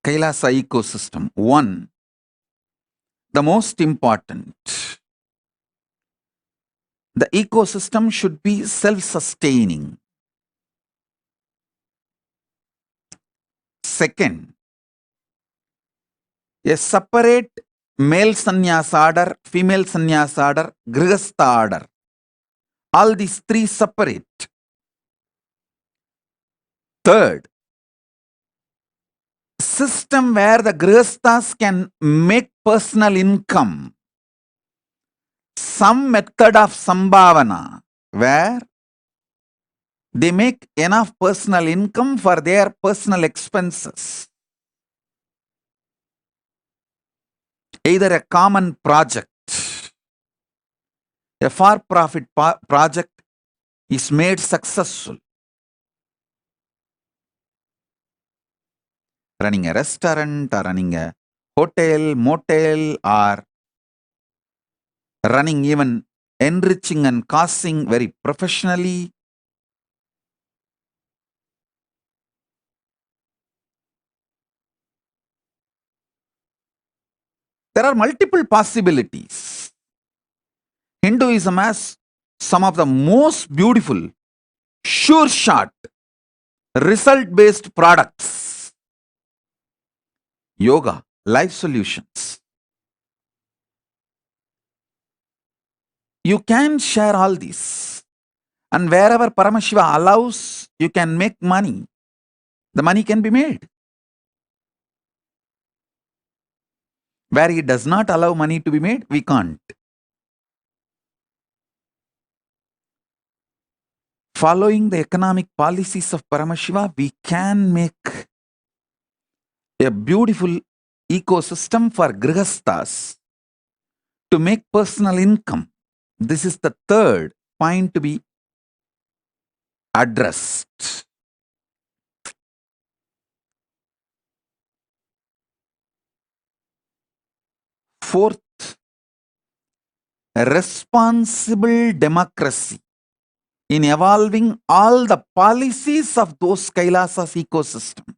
Kailasa ecosystem. One, the most important, the ecosystem should be self-sustaining. Second, a separate male sannyas order, female sannyas order, grihastha order. All these three separate. Third, system where the grihasthas can make personal income. Some method of sambhavana where they make enough personal income for their personal expenses. Either a common project, a for-profit project is made successful. Running a restaurant or running a hotel, motel, or running even enriching and causing very professionally. There are multiple possibilities. Hinduism has some of the most beautiful, sure shot, result-based products. Yoga, life solutions. You can share all these. And wherever Paramashiva allows, you can make money. The money can be made. Where he does not allow money to be made, we can't. Following the economic policies of Paramashiva, we can make a beautiful ecosystem for grihasthas to make personal income. This is the third point to be addressed. Fourth, responsible democracy in evolving all the policies of those Kailasas ecosystem.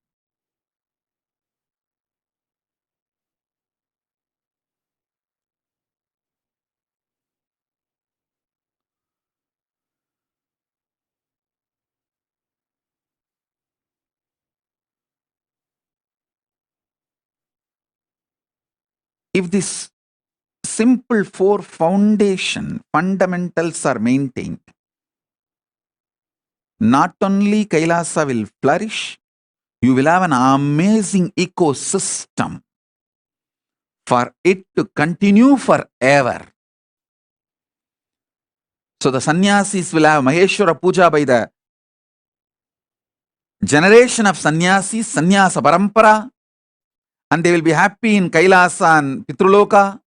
If this simple four fundamentals are maintained, not only Kailasa will flourish, you will have an amazing ecosystem for it to continue forever. So the sannyasis will have Maheshwara Puja by the generation of sannyasis, sannyasa parampara, and they will be happy in Kailasa and Pitruloka,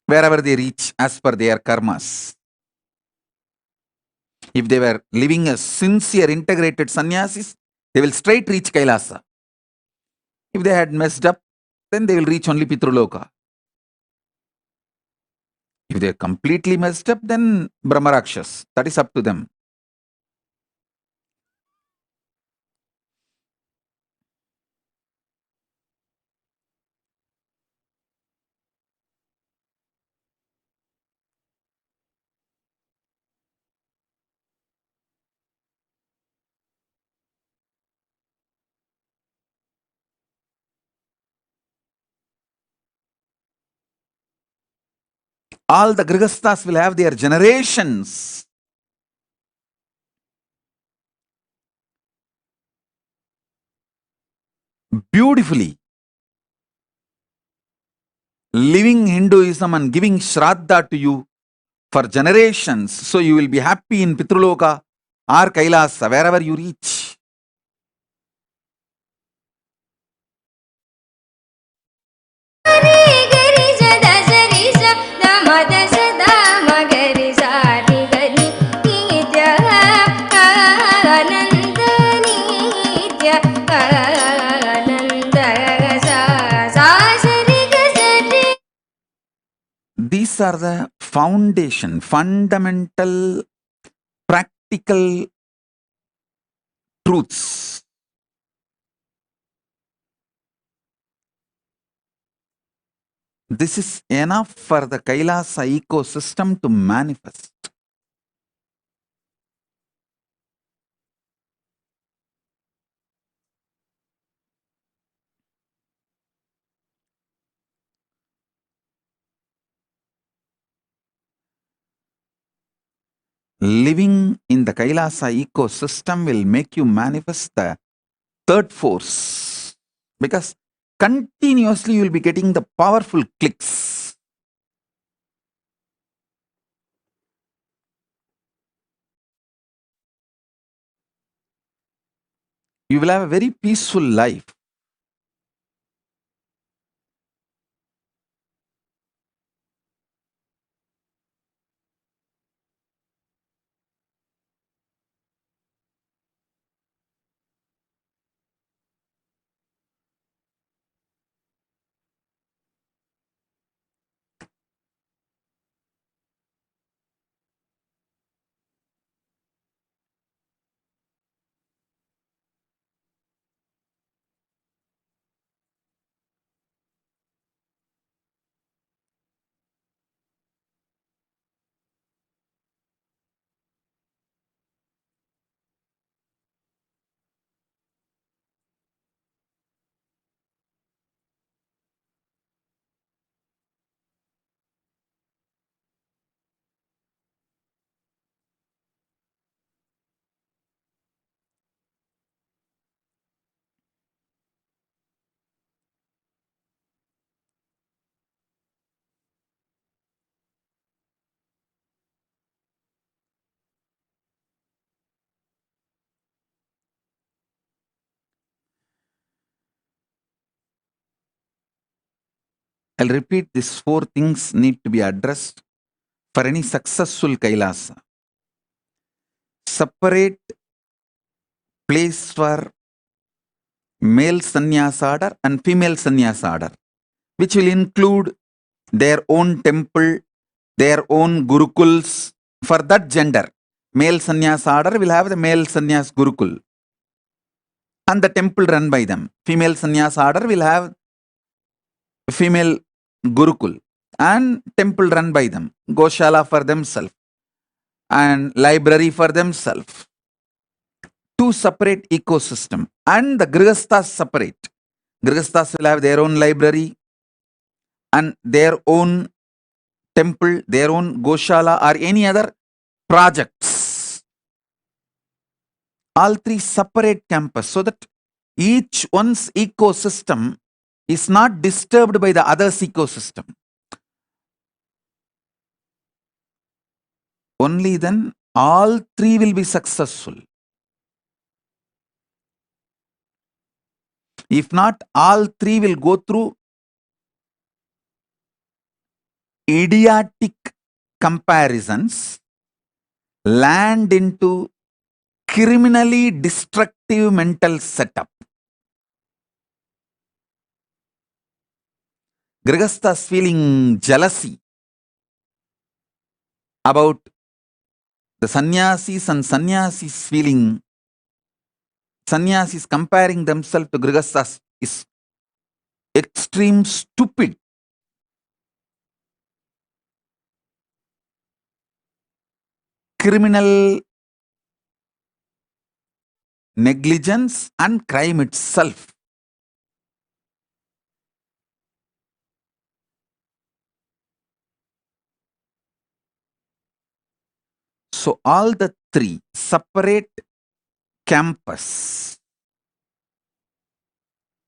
wherever they reach as per their karmas. If they were living as sincere, integrated sannyasis, they will straight reach Kailasa. If they had messed up, then they will reach only Pitruloka. If they are completely messed up, then Brahmarakshas. That is up to them. All the grihasthas will have their generations. Beautifully living Hinduism and giving Shraddha to you for generations. So you will be happy in Pitruloka or Kailasa, wherever you reach. Gari gari jada jari ja, da ma da sa da ma ga These are the foundation, fundamental, practical truths. This is enough for the Kailasa ecosystem to manifest. Living in the Kailasa ecosystem will make you manifest the third force, because continuously you will be getting the powerful clicks. You will have a very peaceful life. I'll repeat, these four things need to be addressed for any successful Kailasa. Separate place for male sannyas order and female sannyas order, which will include their own temple, their own gurukuls for that gender. Male sannyas order will have the male sannyas gurukul and the temple run by them. Female sannyas order will have female gurukul and temple run by them. Goshala for themselves and library for themselves. Two separate ecosystem, and the grihasthas separate. Grihasthas will have their own library and their own temple, their own goshala or any other projects. All three separate campus, so that each one's ecosystem is not disturbed by the other's ecosystem. Only then all three will be successful. If not, all three will go through idiotic comparisons, land into criminally destructive mental setup. Grihasthas feeling jealousy about the sannyasis and sannyasis feeling, sannyasis comparing themselves to grihasthas is extreme stupid. Criminal negligence and crime itself. So all the three separate campus.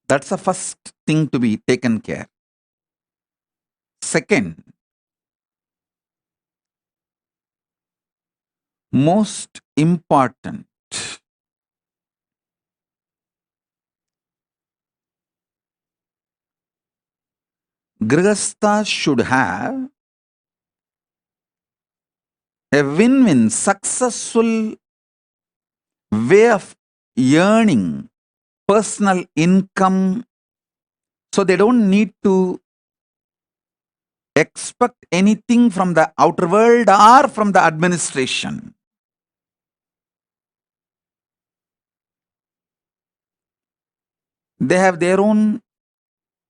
That's the first thing to be taken care. Second, most important, grihasthas should have a win-win, successful way of earning personal income, so they don't need to expect anything from the outer world or from the administration. They have their own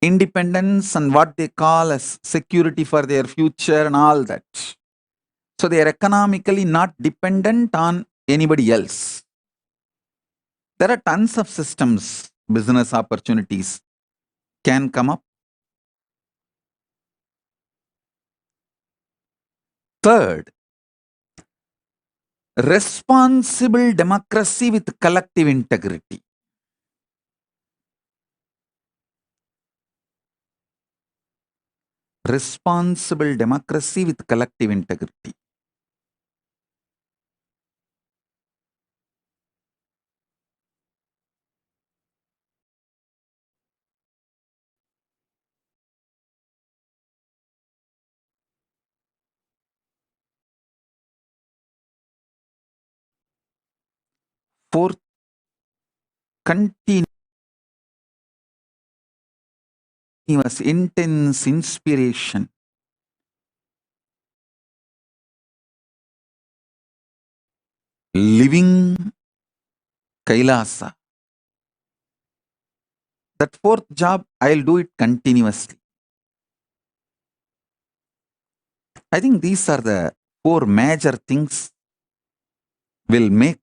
independence and what they call as security for their future and all that. So they are economically not dependent on anybody else. There are tons of systems, business opportunities can come up. Third, responsible democracy with collective integrity. Responsible democracy with collective integrity. Fourth, continuous intense inspiration. Living Kailasa. That fourth job, I'll do it continuously. I think these are the four major things will make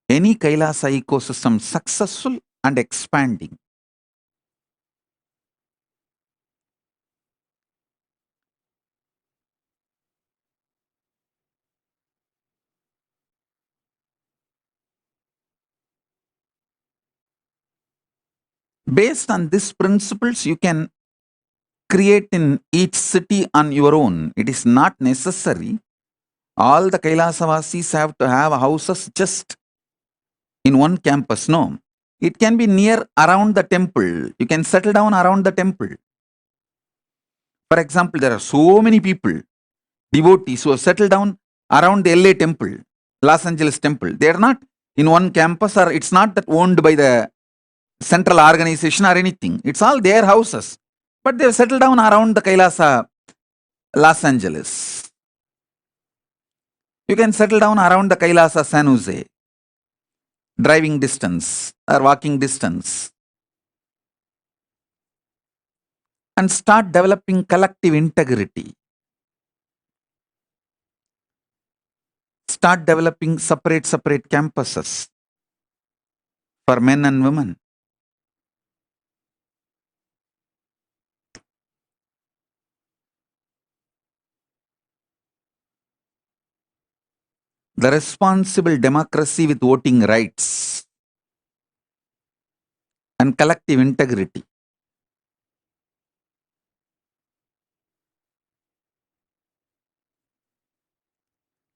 any Kailasa ecosystem successful and expanding. Based on these principles, you can create in each city on your own. It is not necessary. All the Kailasavasis have to have houses just in one campus. No. It can be near around the temple. You can settle down around the temple. For example, there are so many people, devotees who have settled down around the LA temple, Los Angeles temple. They are not in one campus, or it's not that owned by the central organization or anything. It's all their houses. But they have settled down around the Kailasa, Los Angeles. You can settle down around the Kailasa, San Jose, driving distance or walking distance, and start developing collective integrity. Start developing separate campuses for men and women. The responsible democracy with voting rights and collective integrity.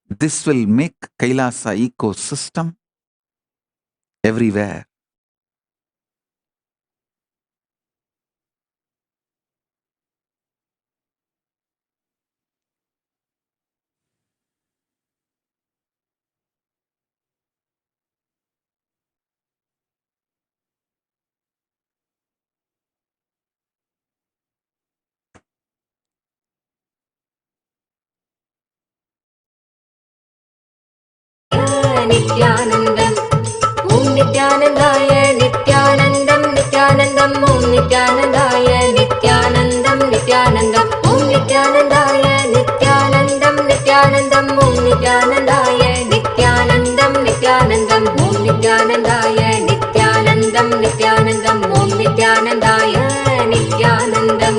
This will make Kailasa ecosystem everywhere. Nithyanandam Om Nithyanandaya Nithyanandam Nithyanandam Om Nithyanandaya Nithyanandam Nithyanandam Om Nithyanandaya Nithyanandam Nithyanandam Om Nithyanandaya Nithyanandam Nithyanandam Om Nithyanandaya Nithyanandam Nithyanandam Om Nithyanandaya Nithyanandam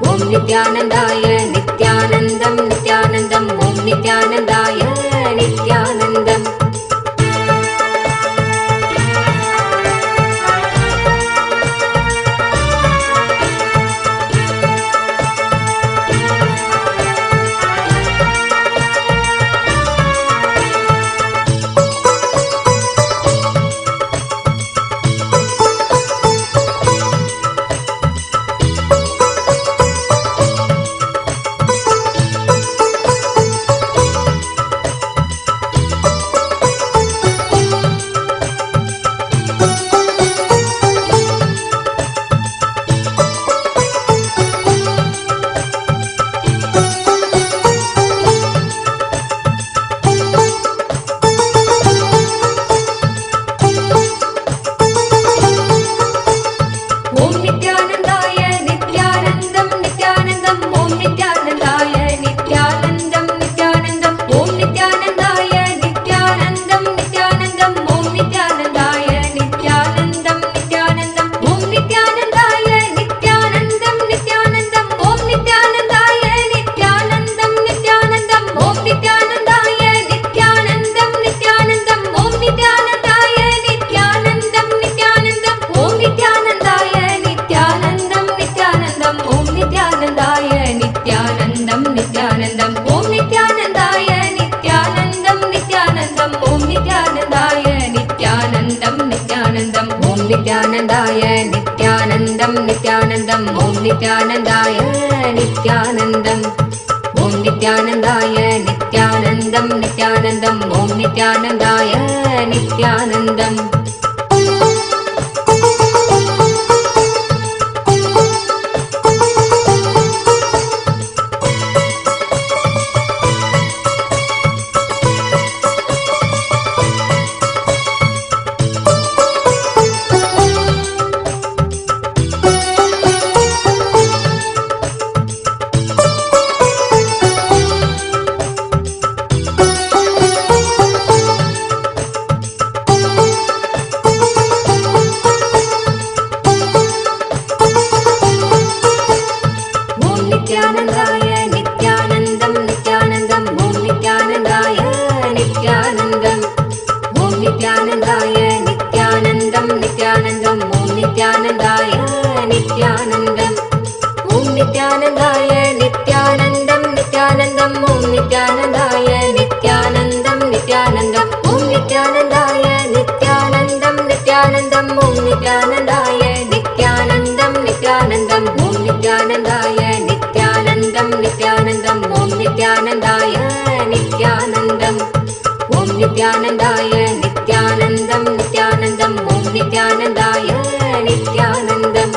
Om Nithyanandaya Nithyanandam Nithyanandam Om Nithyanandaya Nithyanandam. Om Nithyanandaya Nithyanandam Nithyanandam Om Nithyanandaya Nithyanandam Nithyanandam Om Nithyanandaya Nithyanandam Nithyanandam Om Nithyanandaya Nithyanandam Om Nithyanandaya Nithyanandam Nithyanandam Om Nithyanandaya Nithyanandam. Nithyanandaya Nithyanandam Nithyanandam Om Nithyanandaya Nithyanandam.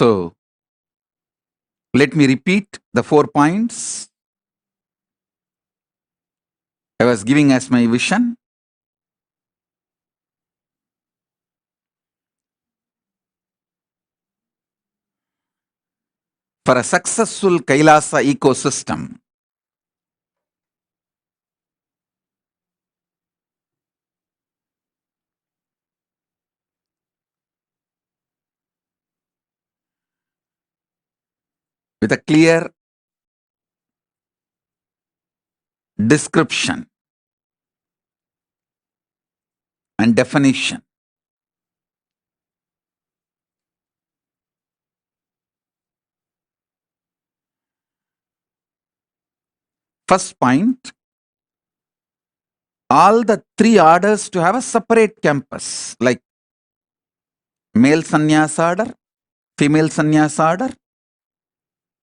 So, let me repeat the 4 points I was giving as my vision. For a successful Kailasa ecosystem, with a clear description and definition, first point, all the 3 orders to have a separate campus, like male sannyas order, female sannyas order,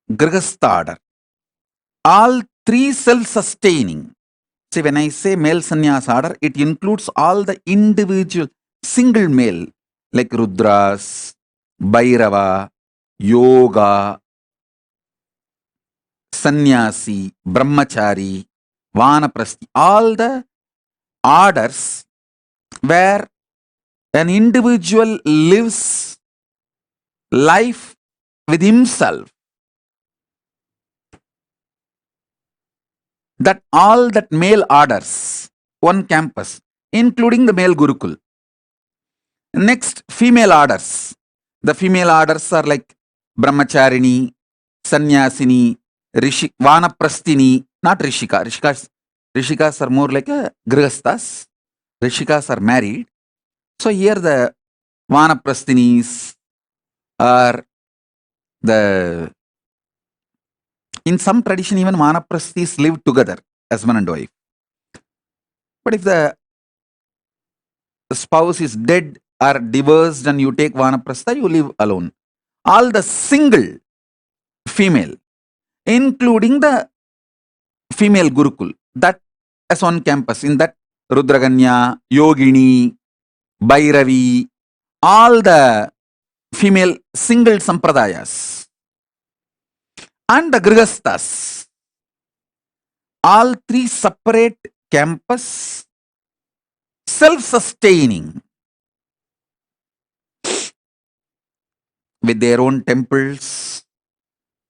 grihastha order, all 3 self-sustaining. See, when I say male sannyas order, it includes all the individual single male, like Rudras, Bhairava, Yoga, Sannyasi, Brahmachari, Vanaprasthi, all the orders where an individual lives life with himself. That all that male orders, one campus, including the male Gurukul. Next, female orders. The female orders are like Brahmacharini, Sannyasini, Vanaprasthini, not Rishika. Rishikas are more like a Grihasthas. Rishikas are married. So here the Vanaprasthinis are in some tradition even Vanaprasthis live together, husband and wife. But if the spouse is dead or divorced and you take Vanaprastha, you live alone. All the single female, including the female Gurukul, that as on campus, in that Rudraganya, Yogini, Bhairavi, all the female single sampradayas and the grihasthas, all three separate campus, self-sustaining, with their own temples,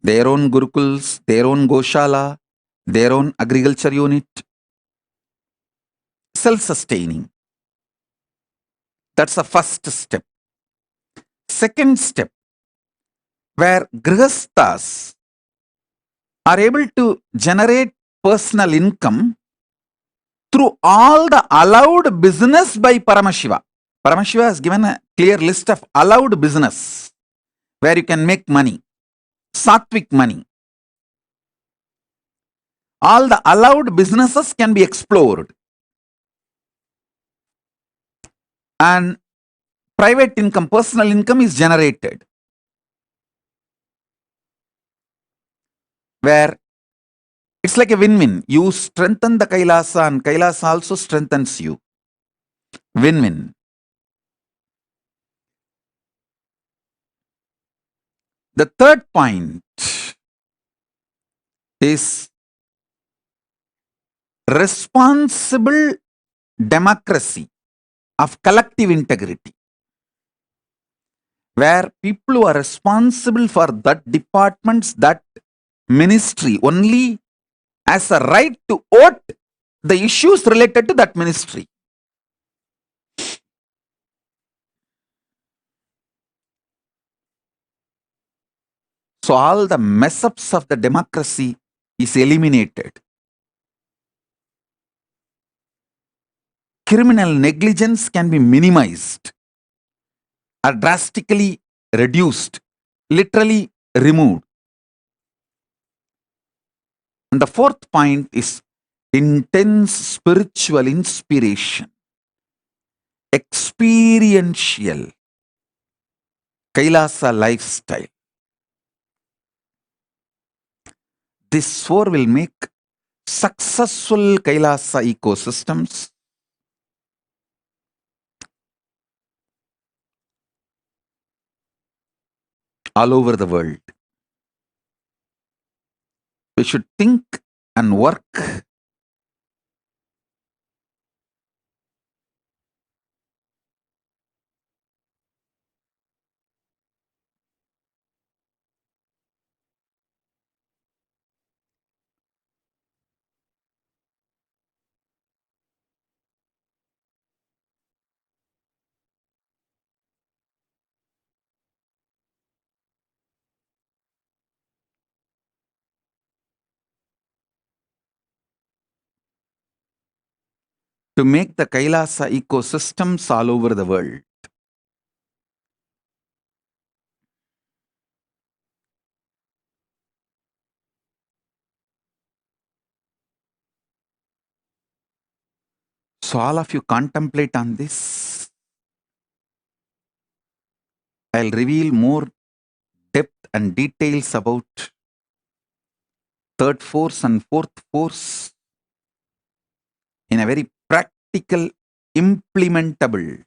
their own gurukuls, their own goshala, their own agriculture unit, self-sustaining. That's the first step. Second step, where grihasthas are able to generate personal income through all the allowed business by Paramashiva. Paramashiva has given a clear list of allowed business where you can make money, sattvic money. All the allowed businesses can be explored. And private income, personal income is generated. Where it's like a win-win. You strengthen the Kailasa and Kailasa also strengthens you. Win-win. The third point is responsible democracy of collective integrity, where people who are responsible for that departments, that ministry, only has a right to vote the issues related to that ministry. So all the mess-ups of the democracy is eliminated. Criminal negligence can be minimized or drastically reduced, literally removed. And the fourth point is intense spiritual inspiration, experiential Kailasa lifestyle. This four will make successful Kailasa ecosystems all over the world. We should think and work to make the Kailasa ecosystems all over the world. So all of you contemplate on this. I'll reveal more depth and details about third force and fourth force in a very practical, implementable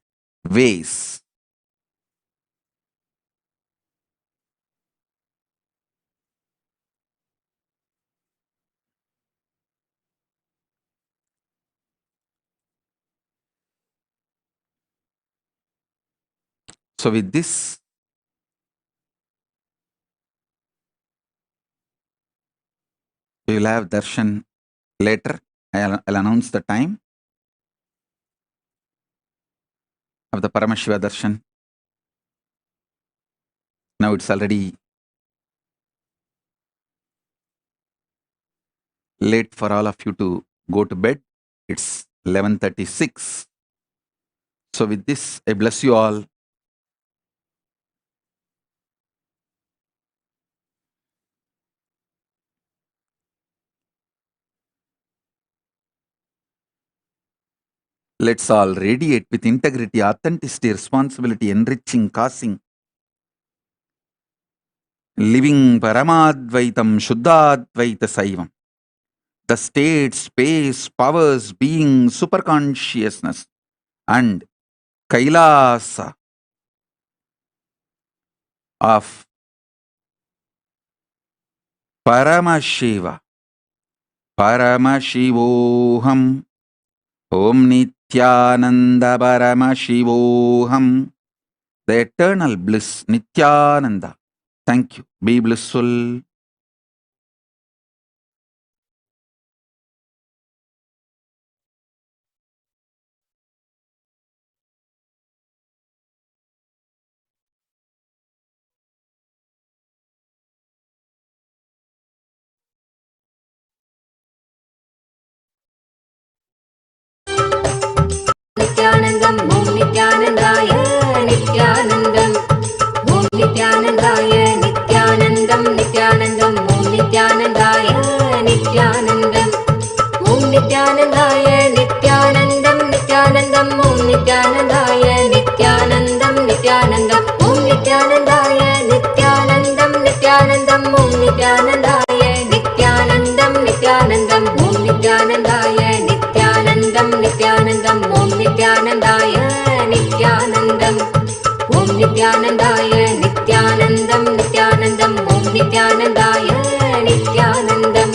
ways. So with this, we will have Darshan later. I'll announce the time of the Paramashiva Darshan. Now it's already late for all of you to go to bed. It's 11:36. So with this, I bless you all. Let's all radiate with integrity, authenticity, responsibility, enriching, causing, living Paramadvaitam, Shuddhadvaita Saivam. The state, space, powers, being, superconsciousness, and Kailasa of Paramashiva. Paramashivoham. Om Nithyananda Paramashivoham. The eternal bliss, Nithyananda. Thank you. Be blissful. नित्यानन्दम् Om नित्यानन्दाय नित्यानन्दम् Om नित्यानन्दाय नित्यानन्दम् नित्यानन्दम् Om नित्यानन्दाय नित्यानन्दम् Om नित्यानन्दाय नित्यानन्दम् नित्यानन्दम् Om नित्यानन्दाय नित्यानन्दम् नित्यानन्दम् Om नित्यानन्दाय नित्यानन्दम् नित्यानन्दम् Om नित्यानन्दाय नित्यानन्दम् नित्यानन्दम् Om नित्यानन्दाय नित्यानन्दम् नित्यानन्दम् Om नित्यानन्दाय नित्यानन्दम् Om नित्यानन्दाय नित्यानन्दम् नित्यानन्दम् Om नित्यानन्दाय नित्यानन्दम्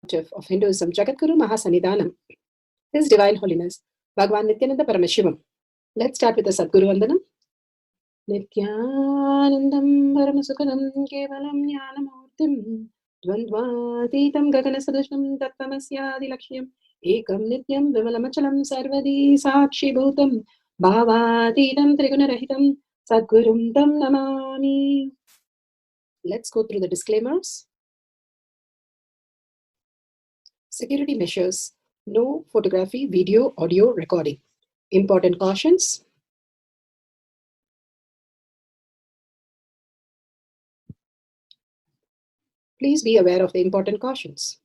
Pontiff of Hinduism, Jagadguru Mahasannidhanam, His Divine Holiness, Bhagavan Nithyananda Paramashivam. Let's start with the Sadguru Vandanam. Nithyanandam Paramasukadam Kevalam Jnanamurtim Dvandvatitam Gaganasadushnam Tattvamasyaadilakshmyam Ekam Nityam Vimalamachalam Sarvadi Sakshi Bhutam Bhavatitam Trigunarahitam Sadgurum Tam Namami. Let's go through the disclaimers. Security measures. No photography, video, audio recording. Important cautions. Please be aware of the important cautions.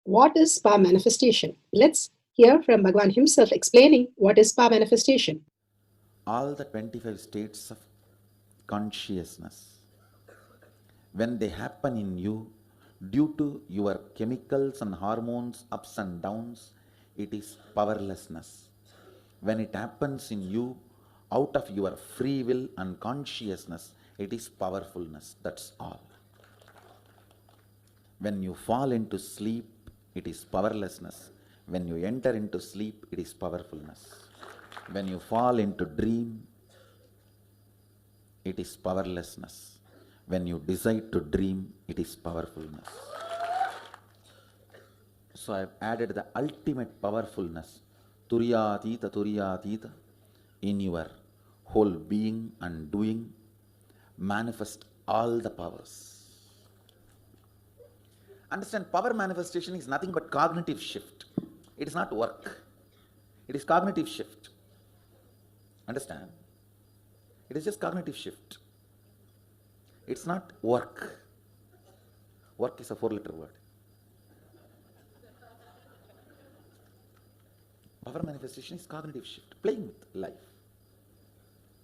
What is spa manifestation? Let's hear from Bhagavan himself explaining what is spa manifestation. All the 25 states of consciousness, when they happen in you, due to your chemicals and hormones ups and downs, it is powerlessness. When it happens in you, out of your free will and consciousness, it is powerfulness. That's all. When you fall into sleep, it is powerlessness. When you enter into sleep, it is powerfulness. When you fall into dream, it is powerlessness. When you decide to dream, it is powerfulness. So I have added the ultimate powerfulness, Turiyatita, in your whole being and doing. Manifest all the powers. Understand, power manifestation is nothing but cognitive shift. It is not work. It is cognitive shift. Understand? It is just cognitive shift. It's not work. Work is a 4-letter word. Power manifestation is cognitive shift, playing with life,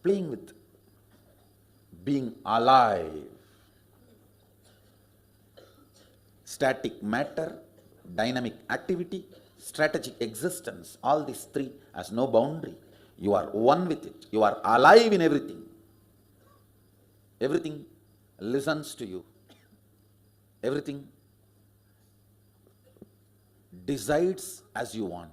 playing with being alive. Static matter, dynamic activity, strategic existence, all these three has no boundary. You are one with it. You are alive in everything. Everything listens to you. Everything decides as you want.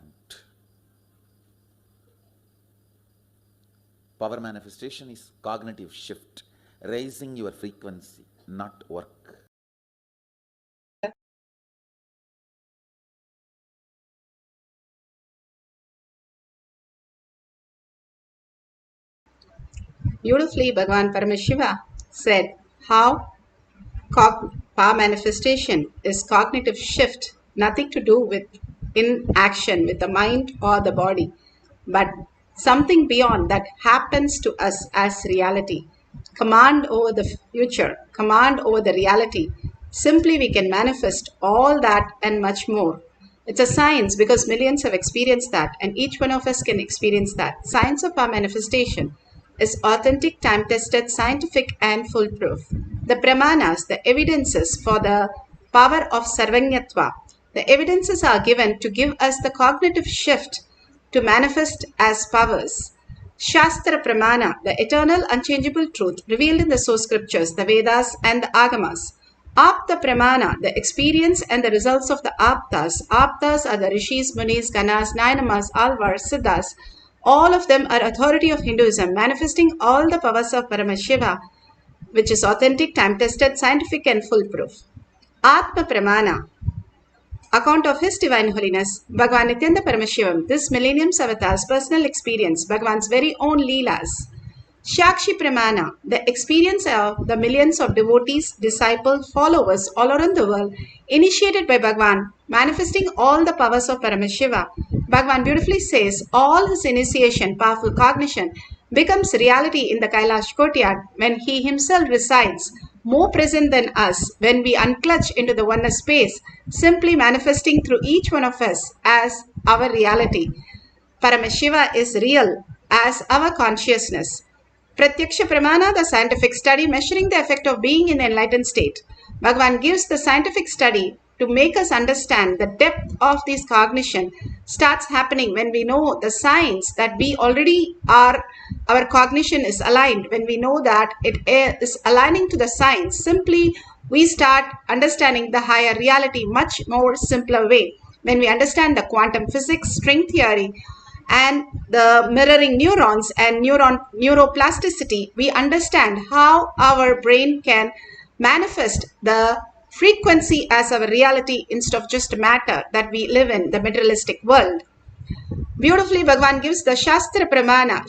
Power manifestation is cognitive shift, raising your frequency, not work. Beautifully, Bhagavan Paramashiva said how power manifestation is cognitive shift, nothing to do with inaction with the mind or the body, but something beyond that happens to us as reality. Command over the future, command over the reality. Simply we can manifest all that and much more. It's a science because millions have experienced that, and each one of us can experience that. Science of our manifestation is authentic, time-tested, scientific and foolproof. The pramanas, the evidences for the power of sarvanyatva, the evidences are given to give us the cognitive shift to manifest as powers. Shastra Pramana, the eternal unchangeable truth revealed in the source scriptures, the Vedas and the Agamas. Apta Pramana, the experience and the results of the Aptas. Aptas are the Rishis, Munis, Ganas, Nainamas, Alvars, Siddhas. All of them are authority of Hinduism, manifesting all the powers of Paramashiva, which is authentic, time-tested, scientific and foolproof. Atma Pramana, account of His Divine Holiness, Bhagavan Nithyananda Paramashivam, this millennium's avatar's personal experience, Bhagavan's very own Leelas. Shakshi Pramana, the experience of the millions of devotees, disciples, followers all around the world, initiated by Bhagavan, manifesting all the powers of Paramashiva. Bhagavan beautifully says, all his initiation, powerful cognition, becomes reality in the Kailash courtyard when he himself resides, more present than us, when we unclutch into the oneness space, simply manifesting through each one of us as our reality. Paramashiva is real as our consciousness. Pratyaksha Pramana, the scientific study measuring the effect of being in the enlightened state. Bhagavan gives the scientific study to make us understand the depth of this cognition starts happening when we know the science that we already are, our cognition is aligned. When we know that it is aligning to the science, simply we start understanding the higher reality much more simpler way. When we understand the quantum physics, string theory, and the mirroring neurons and neuroplasticity, we understand how our brain can manifest the frequency as our reality instead of just matter that we live in the materialistic world. Beautifully, Bhagavan gives the Shastra Pramana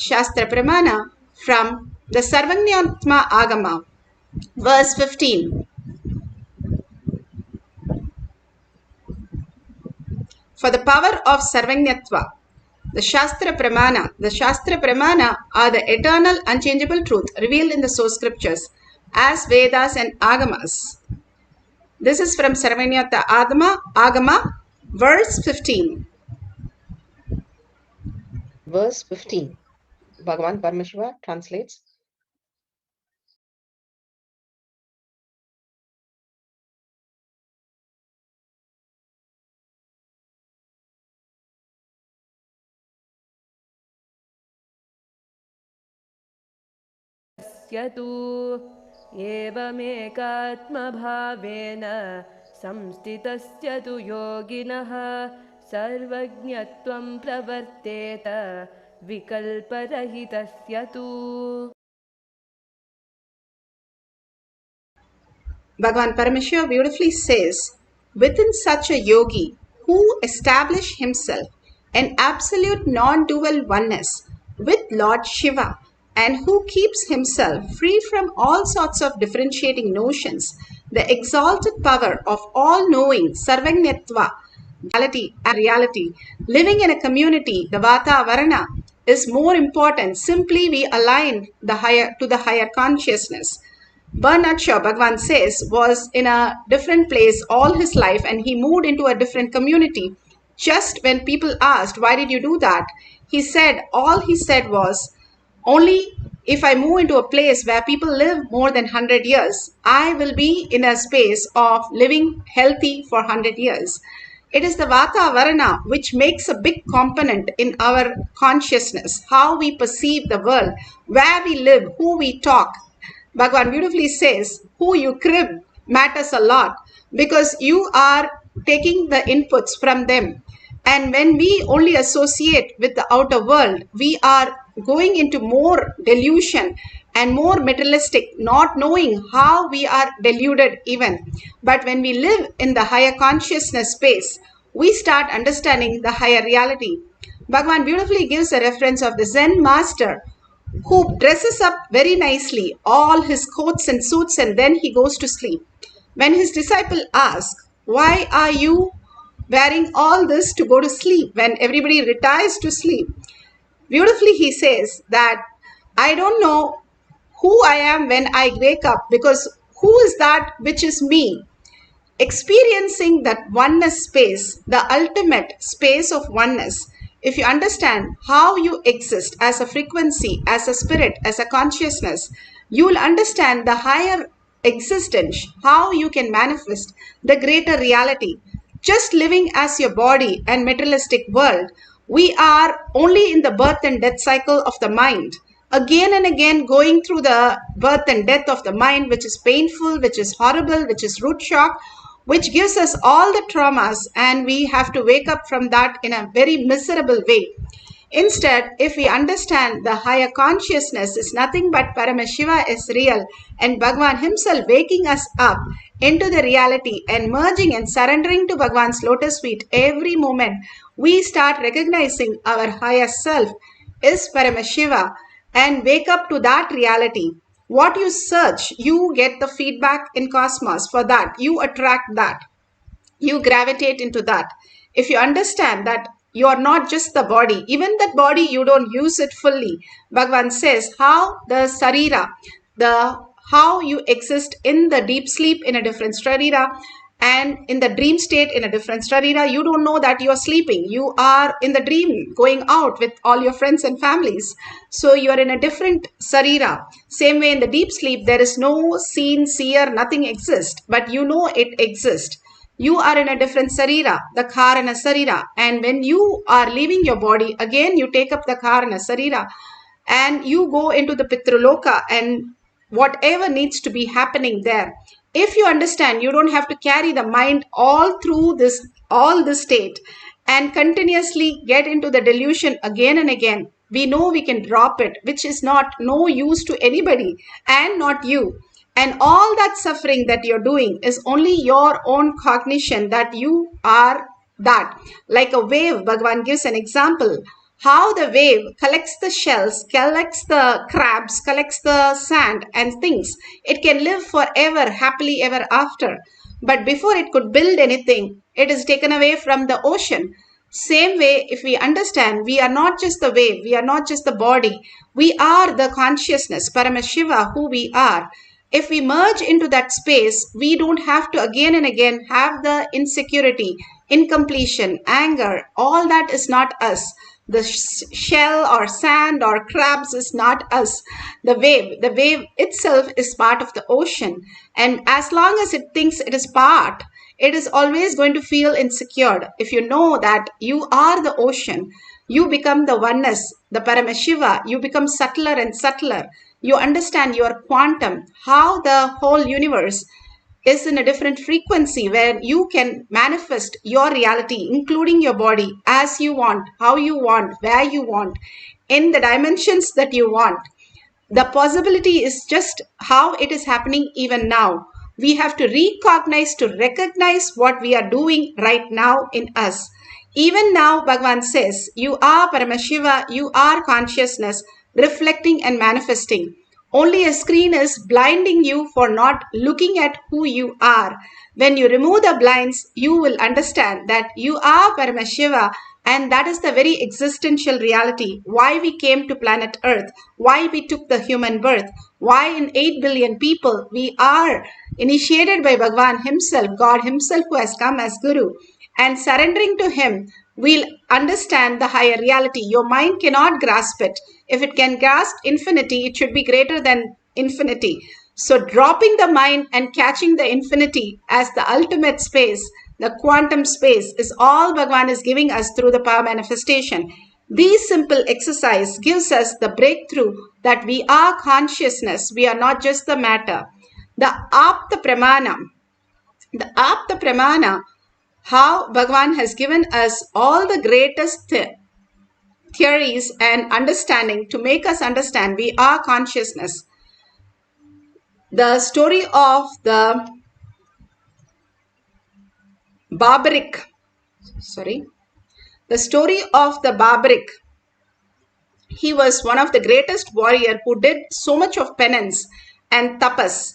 from the Sarvanyatma Agama, verse 15. For the power of Sarvanyatva, the Shastra Pramana are the eternal unchangeable truth revealed in the source scriptures as Vedas and Agamas. This is from Sarvanyatma Agama, verse 15. Verse 15. Bhagavan Paramashiva translates. तु एवमेकात्मभावेन संस्थितस्य तु योगिनः सर्वज्ञत्वं प्रवर्तेत विकल्परहितस्य तु. Bhagavan Paramashiva beautifully says, within such a yogi who established himself an absolute non-dual oneness with Lord Shiva and who keeps himself free from all sorts of differentiating notions, the exalted power of all-knowing Sarvanyatva, reality. Living in a community, the Vata Varana, is more important. Simply we align to the higher consciousness. Bernard Shaw, Bhagavan says, was in a different place all his life and he moved into a different community. Just when people asked, why did you do that? All he said was, only if I move into a place where people live more than 100 years, I will be in a space of living healthy for 100 years. It is the Vata Varana which makes a big component in our consciousness, how we perceive the world, where we live, who we talk. Bhagavan beautifully says, who you crib matters a lot because you are taking the inputs from them. And when we only associate with the outer world, we are going into more delusion and more materialistic, not knowing how we are deluded even. But when we live in the higher consciousness space, we start understanding the higher reality. Bhagavan beautifully gives a reference of the Zen master who dresses up very nicely, all his coats and suits, and then he goes to sleep. When his disciple asks, why are you wearing all this to go to sleep when everybody retires to sleep? Beautifully he says that I don't know who I am when I wake up, because who is that which is me? Experiencing that oneness space, the ultimate space of oneness, if you understand how you exist as a frequency, as a spirit, as a consciousness, you will understand the higher existence, how you can manifest the greater reality. Just living as your body and materialistic world, we are only in the birth and death cycle of the mind. Again and again going through the birth and death of the mind, which is painful, which is horrible, which is root shock, which gives us all the traumas, and we have to wake up from that in a very miserable way. Instead, if we understand the higher consciousness is nothing but Paramashiva is real and Bhagavan himself waking us up into the reality and merging and surrendering to Bhagavan's lotus feet every moment, we start recognizing our higher self is Paramashiva and wake up to that reality. What you search, you get the feedback in cosmos. For that, you attract that. You gravitate into that. If you understand that you are not just the body, even that body, you don't use it fully. Bhagavan says how the sarira, how you exist in the deep sleep in a different sarira, and in the dream state in a different sarira, you don't know that you are sleeping. You are in the dream, going out with all your friends and families. So you are in a different sarira. Same way in the deep sleep, there is no seen, seer, nothing exists, but you know it exists. You are in a different sarira, the karana sarira. And when you are leaving your body, again you take up the karana sarira and you go into the pitraloka and whatever needs to be happening there. If you understand, you don't have to carry the mind all through all this state and continuously get into the delusion again and again. We know we can drop it, which is not no use to anybody and not you. And all that suffering that you're doing is only your own cognition that you are that. Like a wave, Bhagavan gives an example. How the wave collects the shells, collects the crabs, collects the sand and things. It can live forever, happily ever after. But before it could build anything, it is taken away from the ocean. Same way, if we understand, we are not just the wave, we are not just the body, we are the consciousness, Paramashiva, who we are. If we merge into that space, we don't have to again and again have the insecurity, incompletion, anger. All that is not us. The shell or sand or crabs is not us. The wave itself is part of the ocean. And as long as it thinks it is part, it is always going to feel insecure. If you know that you are the ocean, you become the oneness, the Paramashiva, you become subtler and subtler. You understand your quantum, how the whole universe is in a different frequency where you can manifest your reality, including your body, as you want, how you want, where you want, in the dimensions that you want. The possibility is just how it is happening even now. We have to recognize what we are doing right now in us. Even now, Bhagavan says, you are Paramashiva, you are consciousness, reflecting and manifesting. Only a screen is blinding you for not looking at who you are. When you remove the blinds, you will understand that you are Paramashiva, and that is the very existential reality. Why we came to planet Earth, why we took the human birth, why in 8 billion people we are initiated by Bhagavan himself, God himself who has come as Guru, and surrendering to him, we'll understand the higher reality. Your mind cannot grasp it. If it can grasp infinity, it should be greater than infinity. So dropping the mind and catching the infinity as the ultimate space, the quantum space, is all Bhagavan is giving us through the power manifestation. This simple exercise gives us the breakthrough that we are consciousness. We are not just the matter. The Apta Pramana, how Bhagavan has given us all the greatest theories and understanding to make us understand we are consciousness. The story of the barbaric, the story of the barbaric. He was one of the greatest warrior who did so much of penance and tapas,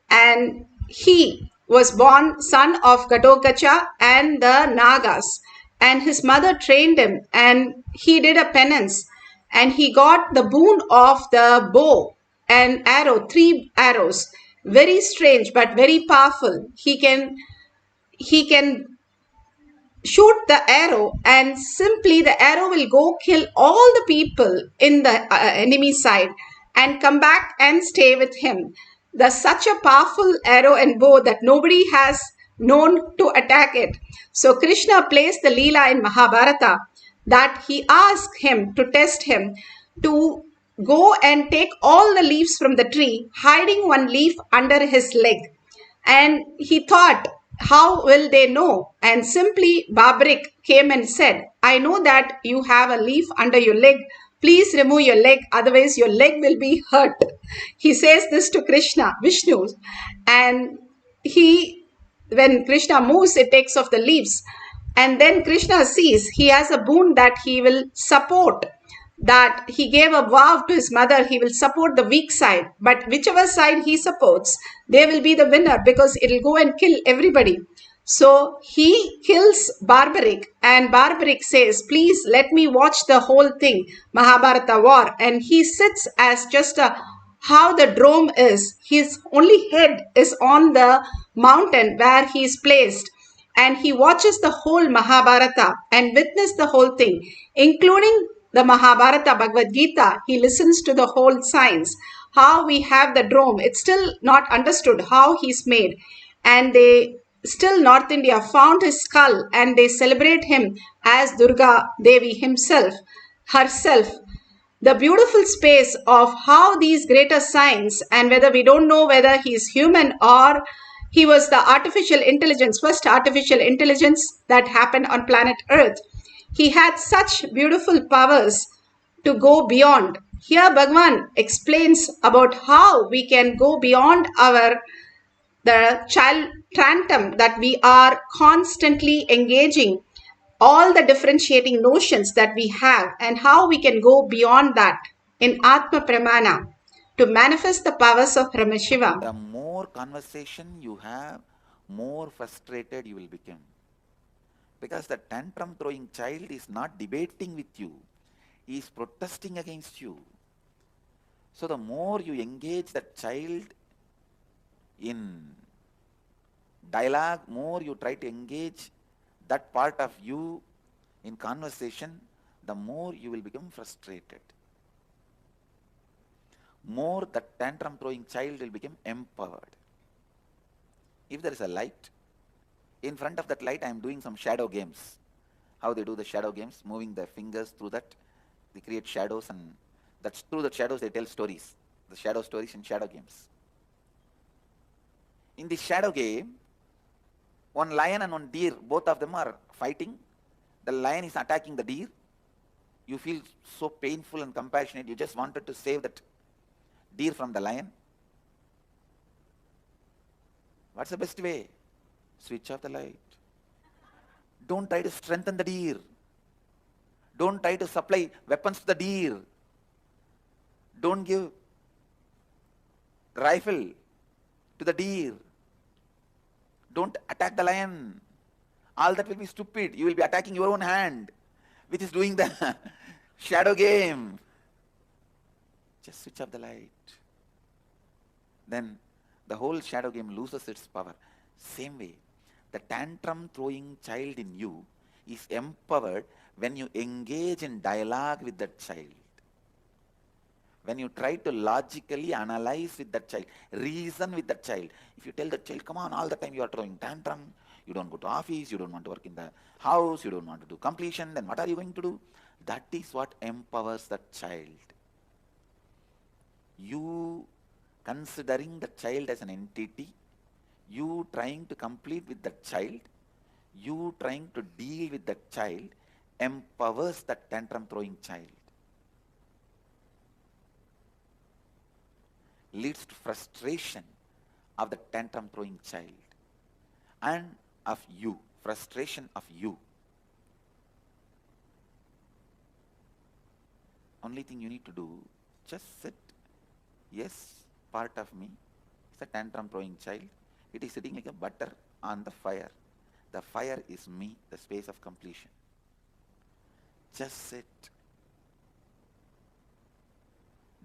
and he was born son of Ghatogacha and the Nagas, and his mother trained him, and he did a penance, and he got the boon of the bow and arrow, 3 arrows, very strange but very powerful. He can shoot the arrow, and simply the arrow will go kill all the people in the enemy side and come back and stay with him. There's such a powerful arrow and bow that nobody has known to attack it. So Krishna plays the Leela in Mahabharata that he asked him to test him to go and take all the leaves from the tree, hiding one leaf under his leg. And he thought, how will they know? And simply Babrik came and said, I know that you have a leaf under your leg. Please remove your leg, otherwise your leg will be hurt. He says this to Krishna, Vishnu, and when Krishna moves, it takes off the leaves. And then Krishna sees he has a boon that he will support, that he gave a vow to his mother, he will support the weak side. But whichever side he supports, they will be the winner because it will go and kill everybody. So he kills Barbaric, and Barbaric says, please let me watch the whole thing, Mahabharata war. And he sits as just how the drome is. His only head is on the mountain where he is placed. And he watches the whole Mahabharata and witness the whole thing, including the Mahabharata, Bhagavad Gita. He listens to the whole science, how we have the drome. It's still not understood how he's made. And they still, North India found his skull and they celebrate him as Durga Devi herself. The beautiful space of how these greater science, and whether we don't know whether he is human or he was the artificial intelligence, first artificial intelligence that happened on planet Earth. He had such beautiful powers to go beyond. Here Bhagavan explains about how we can go beyond the child tantum, that we are constantly engaging all the differentiating notions that we have, and how we can go beyond that in Atma Pramana to manifest the powers of Paramashiva. The more conversation you have, more frustrated you will become. Because the tantrum throwing child is not debating with you, he is protesting against you. So the more you engage that child in dialogue, more you try to engage that part of you in conversation, the more you will become frustrated. More the tantrum throwing child will become empowered. If there is a light, in front of that light I am doing some shadow games. How they do the shadow games, moving their fingers through that, they create shadows, and that's through the shadows they tell stories, the shadow stories in shadow games. In this shadow game, one lion and one deer, both of them are fighting. The lion is attacking the deer. You feel so painful and compassionate, you just wanted to save that deer from the lion. What's the best way? Switch off the light. Don't try to strengthen the deer. Don't try to supply weapons to the deer. Don't give rifle to the deer. Don't attack the lion. All that will be stupid. You will be attacking your own hand, which is doing the shadow game. Just switch off the light. Then the whole shadow game loses its power. Same way, the tantrum throwing child in you is empowered when you engage in dialogue with that child. When you try to logically analyze with that child, reason with that child. If you tell that child, come on, all the time you are throwing tantrum, you don't go to office, you don't want to work in the house, you don't want to do completion, then what are you going to do? That is what empowers that child. You considering the child as an entity, you trying to complete with that child, you trying to deal with that child, empowers that tantrum throwing child. Leads to frustration of the tantrum throwing child and of you, frustration of you. Only thing you need to do, just sit. Yes, part of me is a tantrum throwing child. It is sitting like a butter on the fire. The fire is me, the space of completion. Just sit.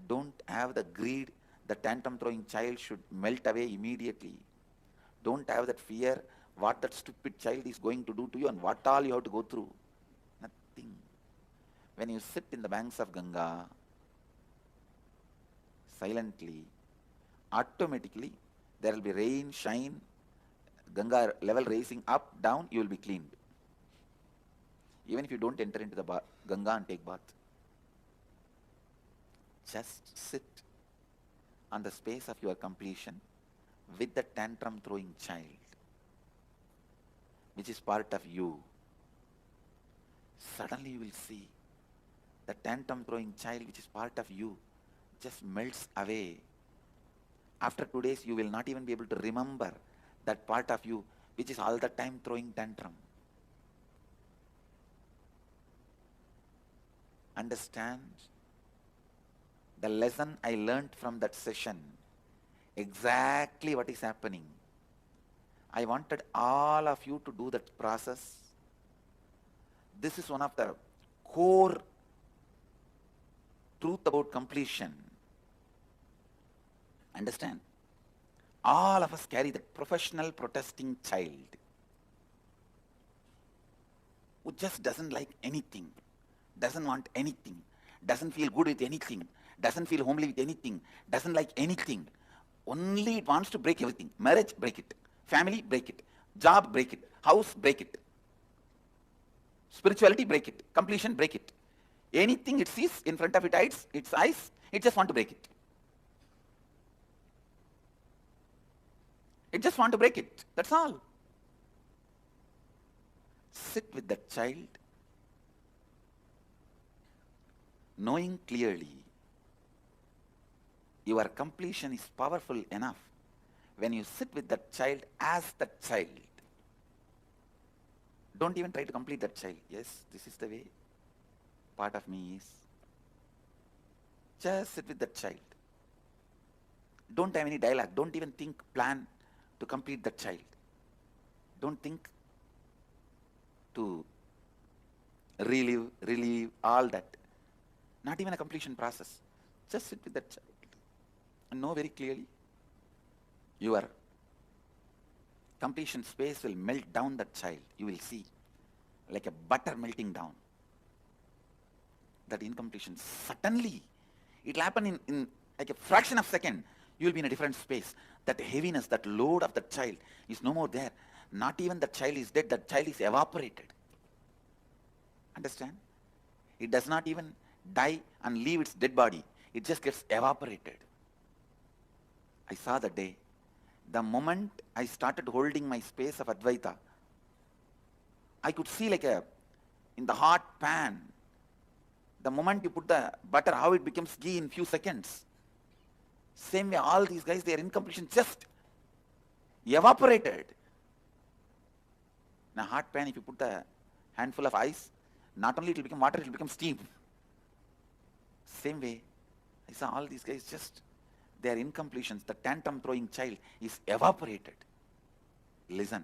Don't have the greed. The tantrum throwing child should melt away immediately. Don't have that fear what that stupid child is going to do to you and what all you have to go through. Nothing. When you sit in the banks of Ganga, silently, automatically there will be rain, shine, Ganga level raising up, down, you will be cleaned. Even if you don't enter into the Ganga and take bath. Just sit on the space of your completion with the tantrum throwing child, which is part of you. Suddenly you will see the tantrum throwing child, which is part of you, just melts away. After 2 days, you will not even be able to remember that part of you, which is all the time throwing tantrum. Understand? The lesson I learnt from that session, exactly what is happening. I wanted all of you to do that process. This is one of the core truth about completion. Understand? All of us carry that professional protesting child who just doesn't like anything, doesn't want anything, doesn't feel good with anything, doesn't feel homely with anything, doesn't like anything. Only it wants to break everything. Marriage, break it. Family, break it. Job, break it. House, break it. Spirituality, break it. Completion, break it. Anything it sees in front of its eyes, it just want to break it. It just want to break it. That's all. Sit with that child, knowing clearly your completion is powerful enough when you sit with that child as that child. Don't even try to complete that child. Yes, this is the way part of me is. Just sit with that child. Don't have any dialogue. Don't even think, plan to complete that child. Don't think to relieve, all that. Not even a completion process. Just sit with that child and know very clearly your completion space will melt down that child. You will see like a butter melting down. That incompletion, suddenly it will happen in like a fraction of a second. You will be in a different space. That heaviness, that load of that child is no more there. Not even that child is dead, that child is evaporated. Understand? It does not even die and leave its dead body. It just gets evaporated. I saw the day. The moment I started holding my space of Advaita, I could see like in the hot pan, the moment you put the butter, how it becomes ghee in few seconds. Same way, all these guys, their incompletion just evaporated. In a hot pan, if you put the handful of ice, not only it will become water, it will become steam. Same way, I saw all these guys just They are incompletions. The tantrum throwing child is evaporated. Listen.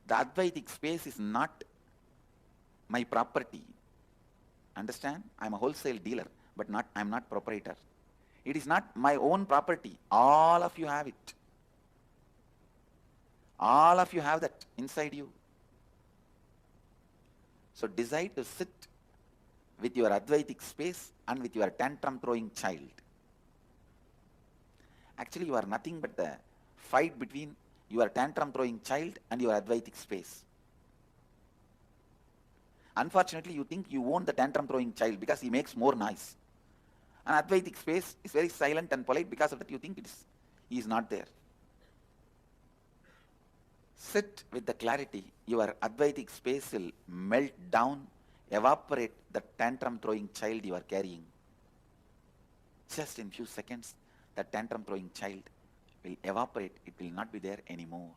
The Advaitic space is not my property. Understand? I am a wholesale dealer, but I am not proprietor. It is not my own property. All of you have it. All of you have that inside you. So decide to sit with your Advaitic space and with your tantrum throwing child. Actually, you are nothing but the fight between your tantrum throwing child and your Advaitic space. Unfortunately, you think you own the tantrum throwing child because he makes more noise. An Advaitic space is very silent and polite. Because of that, you think he is not there. Sit with the clarity. Your Advaitic space will melt down, evaporate the tantrum throwing child you are carrying. Just in few seconds, the tantrum throwing child will evaporate. It will not be there anymore.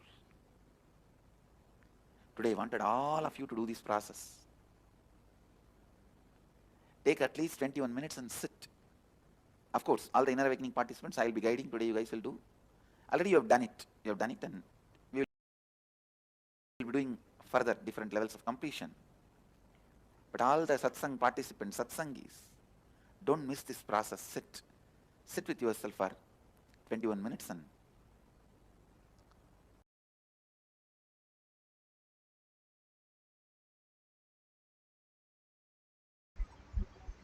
Today I wanted all of you to do this process. Take at least 21 minutes and sit. Of course, all the inner awakening participants I will be guiding today, you guys will do. Already you have done it. You have done it, and we will be doing further different levels of completion. But all the satsang participants, satsangis, don't miss this process. Sit. Sit with yourself for 21 minutes and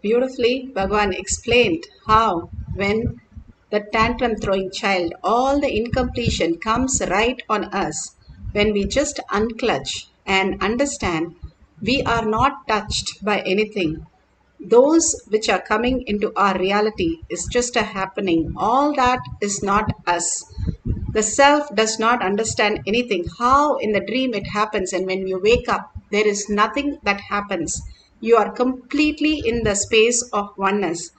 Beautifully, Bhagavan explained how when the tantrum throwing child, all the incompletion comes right on us, when we just unclutch and understand we are not touched by anything. Those which are coming into our reality is just a happening. All that is not us. The self does not understand anything. How in the dream it happens, and when you wake up, there is nothing that happens. You are completely in the space of oneness.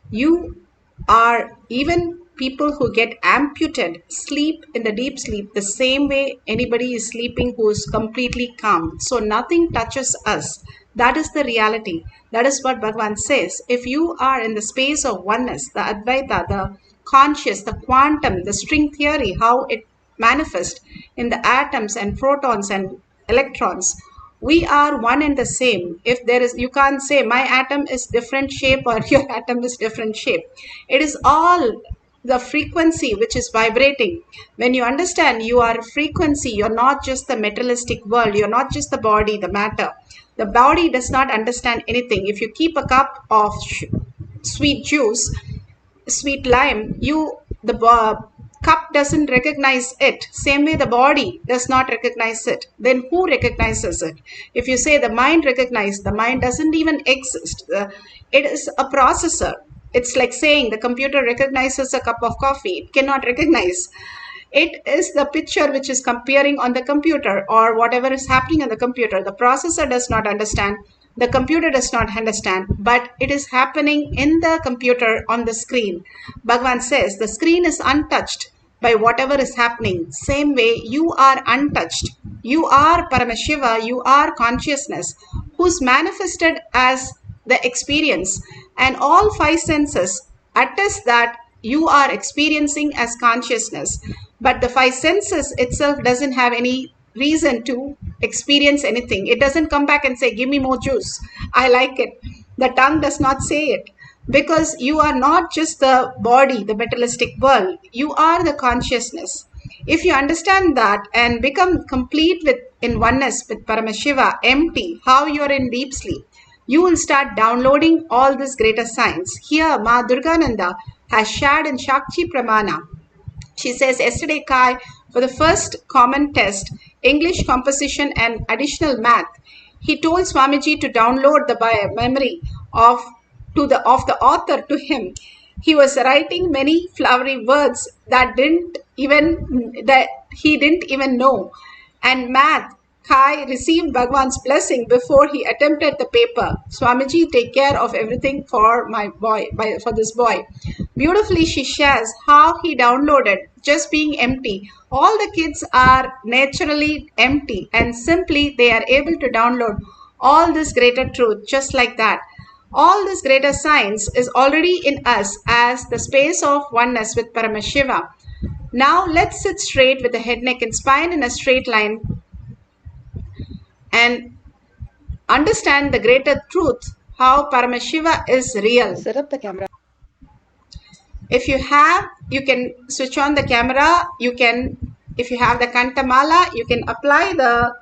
You are, even people who get amputated sleep in the deep sleep the same way anybody is sleeping who is completely calm. So nothing touches us. That is the reality. That is what Bhagavan says. If you are in the space of oneness, the Advaita, the conscious, the quantum, the string theory, how it manifests in the atoms and protons and electrons, we are one and the same. If there is, you can't say my atom is different shape or your atom is different shape. It is all the frequency which is vibrating. When you understand you are frequency, you're not just the materialistic world, you're not just the body, the matter. The body does not understand anything. If you keep a cup of sweet juice, sweet lime, the cup doesn't recognize it. Same way the body does not recognize it. Then who recognizes it? If you say the mind recognizes, the mind doesn't even exist. It is a processor. It's like saying the computer recognizes a cup of coffee. It cannot recognize. It is the picture which is appearing on the computer or whatever is happening on the computer. The processor does not understand. The computer does not understand, but it is happening in the computer on the screen. Bhagavan says the screen is untouched by whatever is happening. Same way you are untouched. You are Paramashiva, you are consciousness who's manifested as the experience, and all five senses attest that you are experiencing as consciousness. But the five senses itself doesn't have any reason to experience anything. It doesn't come back and say, give me more juice. I like it. The tongue does not say it. Because you are not just the body, the materialistic world. You are the consciousness. If you understand that and become complete with in oneness with Paramashiva, empty, how you are in deep sleep, you will start downloading all this greater science. Here, Ma Durgananda has shared in Shakti Pramana. She says, yesterday, Kai, for the first common test, English composition and additional math, he told Swamiji to download the memory of the author to him. He was writing many flowery words that he didn't even know. And math, Kai received Bhagwan's blessing before he attempted the paper. Swamiji, take care of everything for my boy, for this boy. Beautifully, she shares how he downloaded just being empty. All the kids are naturally empty and simply they are able to download all this greater truth just like that. All this greater science is already in us as the space of oneness with Paramashiva. Now let's sit straight with the head, neck and spine in a straight line and understand the greater truth, how Paramashiva is real. Set up the camera. If you have, you can switch on the camera. If you have the Kantamala, you can apply the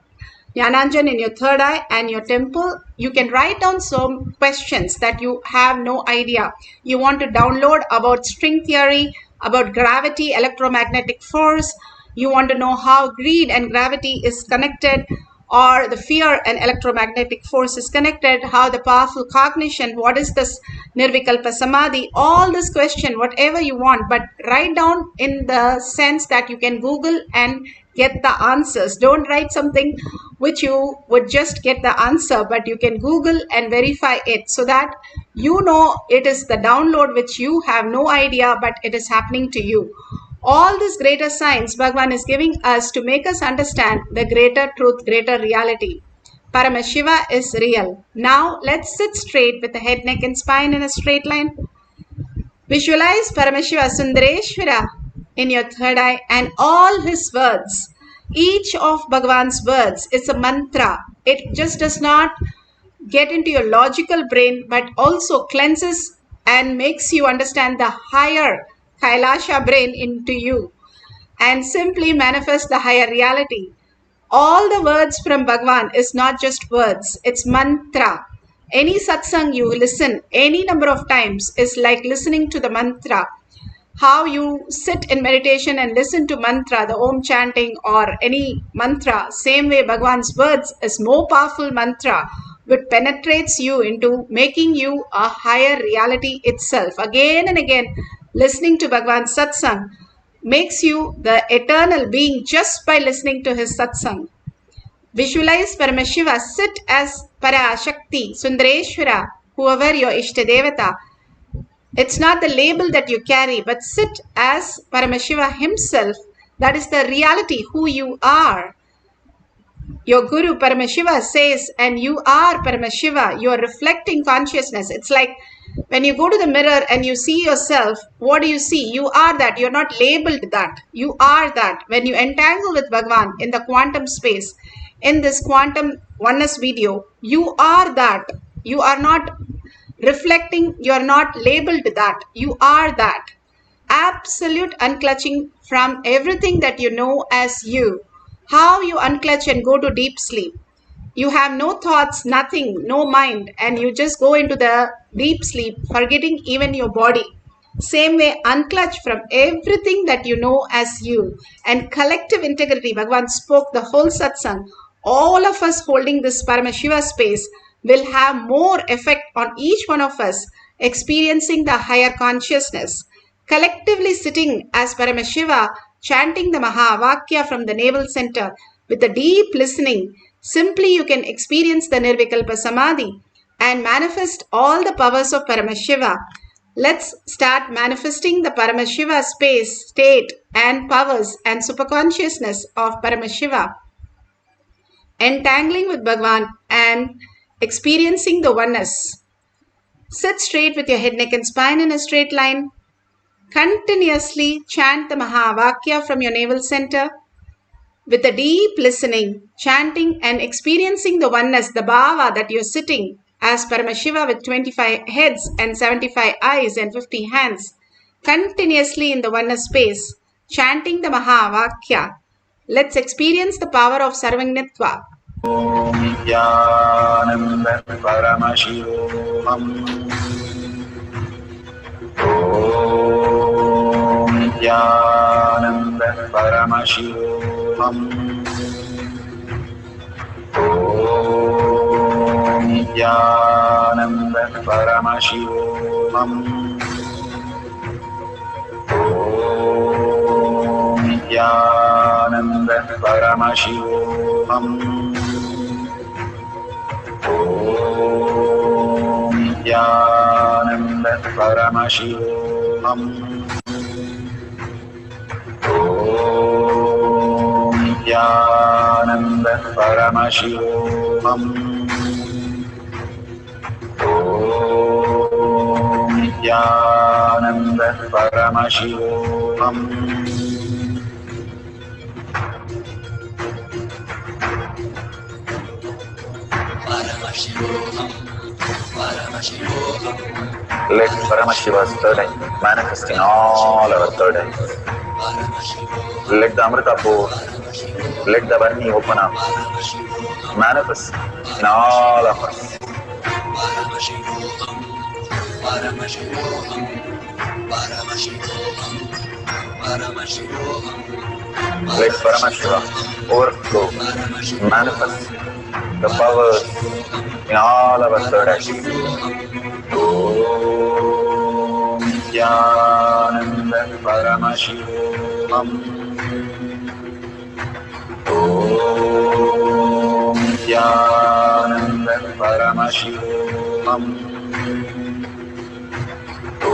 Jnananjan in your third eye and your temple. You can write down some questions that you have no idea. You want to download about string theory, about gravity, electromagnetic force. You want to know how greed and gravity is connected, or the fear and electromagnetic force is connected, how the powerful cognition, what is this Nirvikalpa Samadhi, all this question, whatever you want, but write down in the sense that you can Google and get the answers. Don't write something which you would just get the answer, but you can Google and verify it so that you know it is the download which you have no idea, but it is happening to you. All this greater science Bhagavan is giving us to make us understand the greater truth, greater reality. Paramashiva is real. Now let's sit straight with the head, neck and spine in a straight line. Visualize Paramashiva Sundareshwara in your third eye and all his words. Each of Bhagavan's words is a mantra. It just does not get into your logical brain, but also cleanses and makes you understand the higher Kailasa brain into you and simply manifest the higher reality. All the words from Bhagavan is not just words, it's mantra. Any satsang you listen any number of times is like listening to the mantra. How you sit in meditation and listen to mantra, the Om chanting or any mantra, same way Bhagavan's words is more powerful mantra which penetrates you into making you a higher reality itself. Again and again, listening to Bhagavan's satsang makes you the eternal being just by listening to his satsang. Visualize Paramashiva, sit as Parashakti, Sundareshwara, whoever your Ishtadevata. It's not the label that you carry, but sit as Paramashiva himself. That is the reality, who you are. Your Guru Paramashiva says, and you are Paramashiva, you are reflecting consciousness. It's like when you go to the mirror and you see yourself, what do you see? You are that. You're not labeled that. You are that. When you entangle with Bhagavan in the quantum space, in this quantum oneness video, you are that. You are not reflecting. You are not labeled that. You are that. Absolute unclutching from everything that you know as you. How you unclutch and go to deep sleep. You have no thoughts, nothing, no mind, and you just go into the deep sleep, forgetting even your body. Same way, unclutch from everything that you know as you. And collective integrity, Bhagavan spoke the whole satsang. All of us holding this Paramashiva space will have more effect on each one of us, experiencing the higher consciousness. Collectively sitting as Paramashiva, chanting the Mahavakya from the navel center with a deep listening, simply you can experience the Nirvikalpa Samadhi and manifest all the powers of Paramashiva. Let's start manifesting the Paramashiva space, state and powers and superconsciousness of Paramashiva. Entangling with Bhagavan and experiencing the oneness. Sit straight with your head, neck and spine in a straight line. Continuously chant the Mahavakya from your navel center with a deep listening, chanting and experiencing the oneness, the bhava that you're sitting as Paramashiva with 25 heads and 75 eyes and 50 hands. Continuously in the oneness space, chanting the Mahavakya. Let's experience the power of Sarvangnitva. Om Nithyananda Paramashivam. Om Nithyananda Paramashivam. Om Nithyananda Paramashivam. Om Nithyananda Paramashivam. Om Nithyananda Paramashivam. Om Nithyananda Paramashivam. Om Nithyananda Paramashivam. Let Paramashiva's third eye manifest in all our third eyes. Let the Amrita pour, let the Varni open up, manifest in all of us. Let Paramashiva overflow, manifest the powers in all our third eyes. Om Nithyananda Paramashivam. Om Nithyananda Paramashivam. Om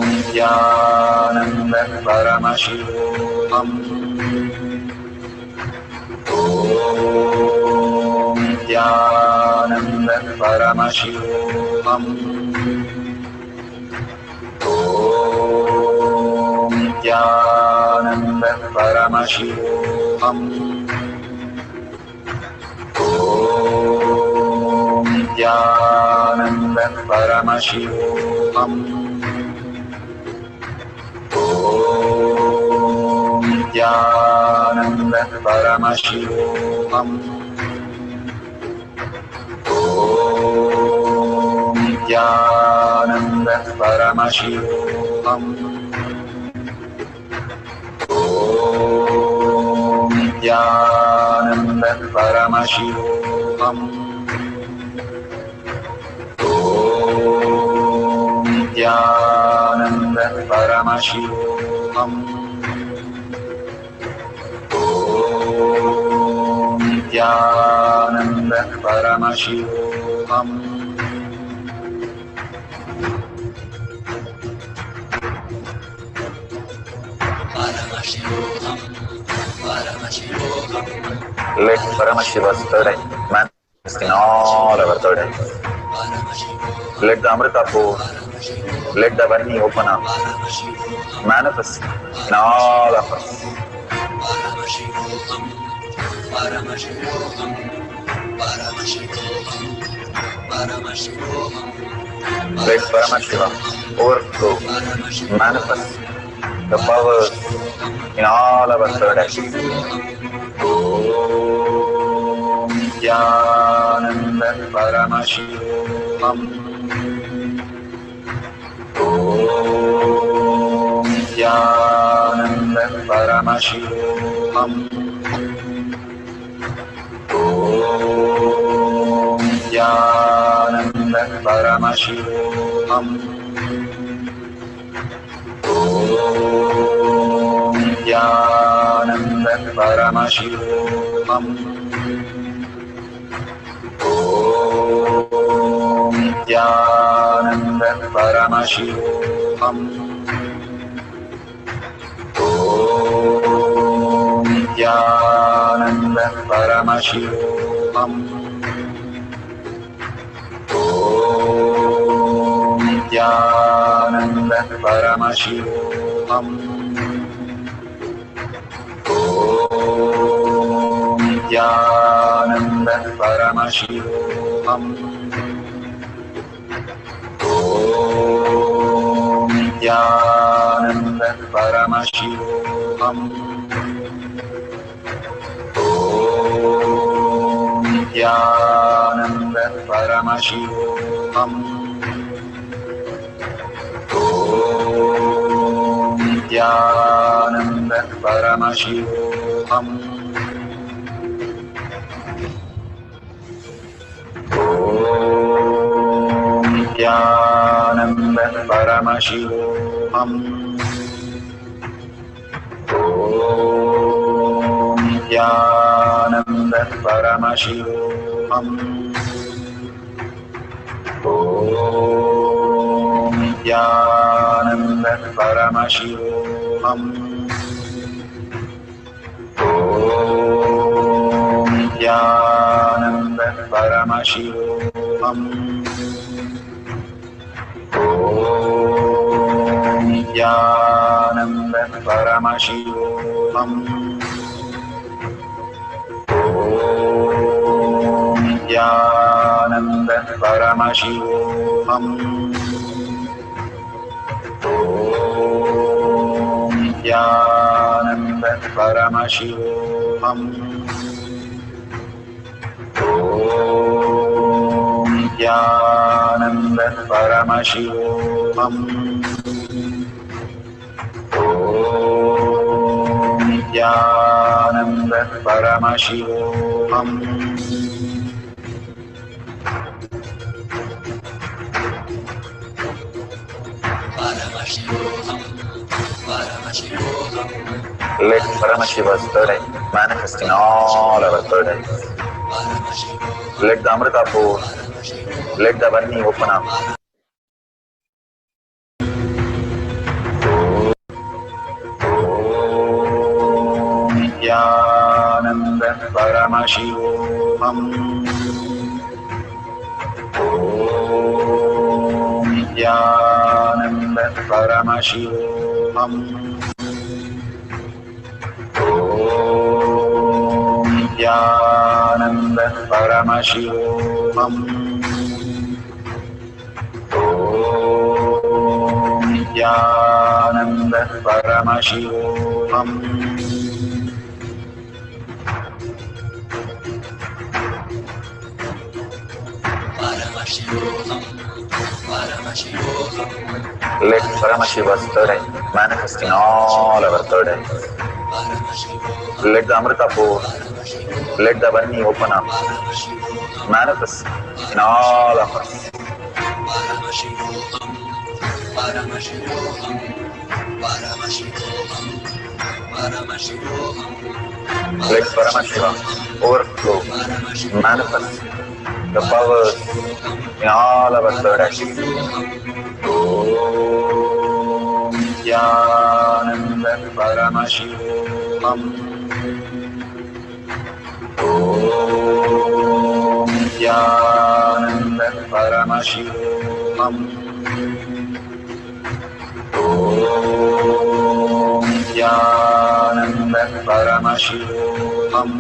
Nithyananda Paramashivam. Om Nithyananda Paramashivam. Om Nithyananda Paramashivam. Om Nithyananda Paramashivam. Om Nithyananda Paramashivam. Om Nithyananda Paramashivam. Om Nithyananda Paramashivam. Om Nithyananda Paramashivam. Om Nithyananda Paramashivam. Let Paramashiva's third eye manifest in all our third eyes. Let the Amrita pour, let the Varni open up, manifest in all of us. Let Paramashiva overflow, manifest the powers in all our third eyes. Om Nithyananda Paramashivam. Om Nithyananda Paramashivam. Om Nithyananda Paramashivam. Om Nithyananda Paramashivam. Om Nithyananda Paramashivam. Om Nithyananda Paramashivam. Om Nithyananda Paramashivam. Om Nithyananda Paramashivam. Om Nithyananda Paramashivam. Om Nithyananda Paramashivam. Om Nithyananda Paramashivam. Om Nithyananda Paramashivam. Om Nithyananda Paramashivam. Om Nithyananda Paramashivam. Om Nithyananda Paramashivam. Om Nithyananda Paramashivam. Om Nithyananda Paramashivam. Om Nithyananda Paramashivam. Om Nithyananda Paramashivam. Om Nithyananda Paramashivam. Let Paramashiva's third eye manifest in all our third eyes. Let the Amrita pour, let the Varni open up. Om Nithyananda Paramashivam. Om Nithyananda Paramashivam. Om Nithyananda Paramashivam. Om Nithyananda Paramashivam. Let Paramashiva's third eye manifest in all our third eyes. Let the Amrita pour, let the Varni open up, manifest in all of us. Let Paramashiva overflow, manifest the powers in all our third eyes. Om Nithyananda Paramashivam. Om Nithyananda Paramashivam. Om Nithyananda Paramashivam. Om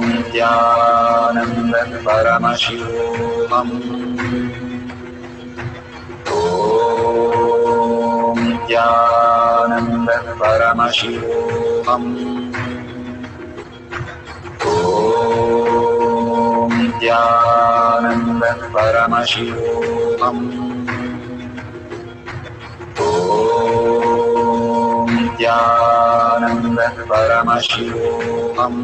Nithyananda Paramashivam. Om Nithyananda Paramashivam. Om Nithyananda Paramashivam. Om Nithyananda Paramashivam. Om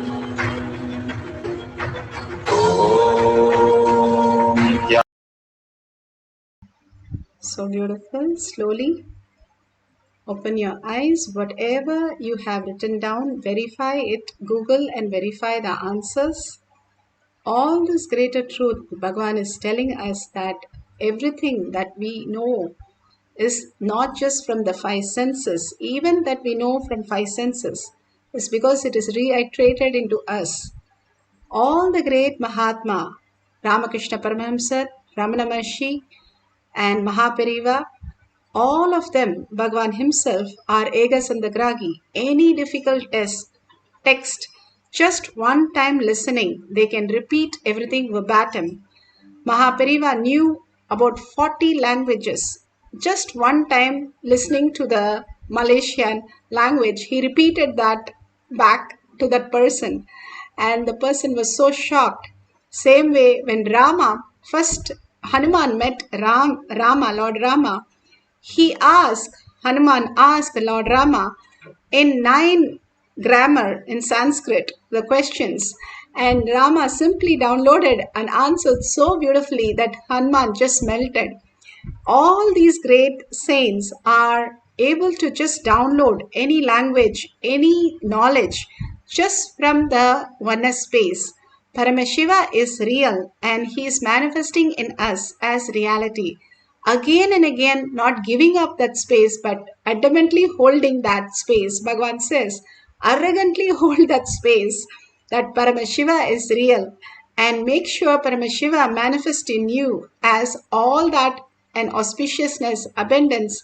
Nithyananda. So beautiful. Slowly open your eyes. Whatever you have written down, verify it. Google and verify the answers. All this greater truth, Bhagavan is telling us that everything that we know is not just from the five senses. Even that we know from five senses is because it is reiterated into us. All the great Mahatma, Ramakrishna Paramahamsa, Ramana Maharshi, and Mahapariva, all of them, Bhagavan himself, are Ega Sandagragi. Any difficult text, just one time listening, they can repeat everything verbatim. Mahapariva knew about 40 languages. Just one time listening to the Malaysian language, he repeated that back to that person. And the person was so shocked. Same way, when first Hanuman met Lord Rama, Hanuman asked the Lord Rama in 9 grammar in Sanskrit, the questions, and Rama simply downloaded and answered so beautifully that Hanuman just melted. All these great saints are able to just download any language, any knowledge just from the oneness space. Paramashiva is real and he is manifesting in us as reality. Again and again, not giving up that space, but adamantly holding that space. Bhagavan says, arrogantly hold that space, that Paramashiva is real and make sure Paramashiva manifest in you as all that and auspiciousness, abundance,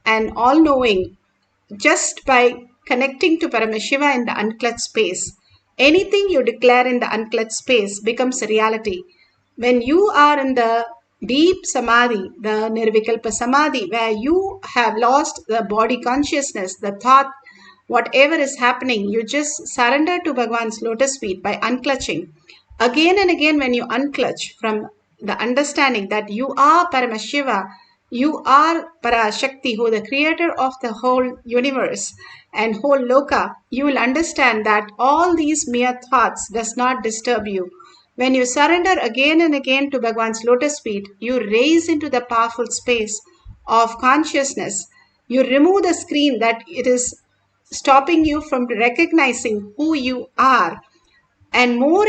and all knowing just by connecting to Paramashiva in the unclutched space. Anything you declare in the unclutched space becomes a reality. When you are in the deep samadhi, the nirvikalpa samadhi, where you have lost the body consciousness, the thought, whatever is happening, you just surrender to Bhagavan's lotus feet by unclutching. Again and again, when you unclutch from the understanding that you are Paramashiva, you are Parashakti, who the creator of the whole universe and whole loka, you will understand that all these mere thoughts does not disturb you. When you surrender again and again to Bhagavan's lotus feet, you raise into the powerful space of consciousness. You remove the screen that it is stopping you from recognizing who you are, and more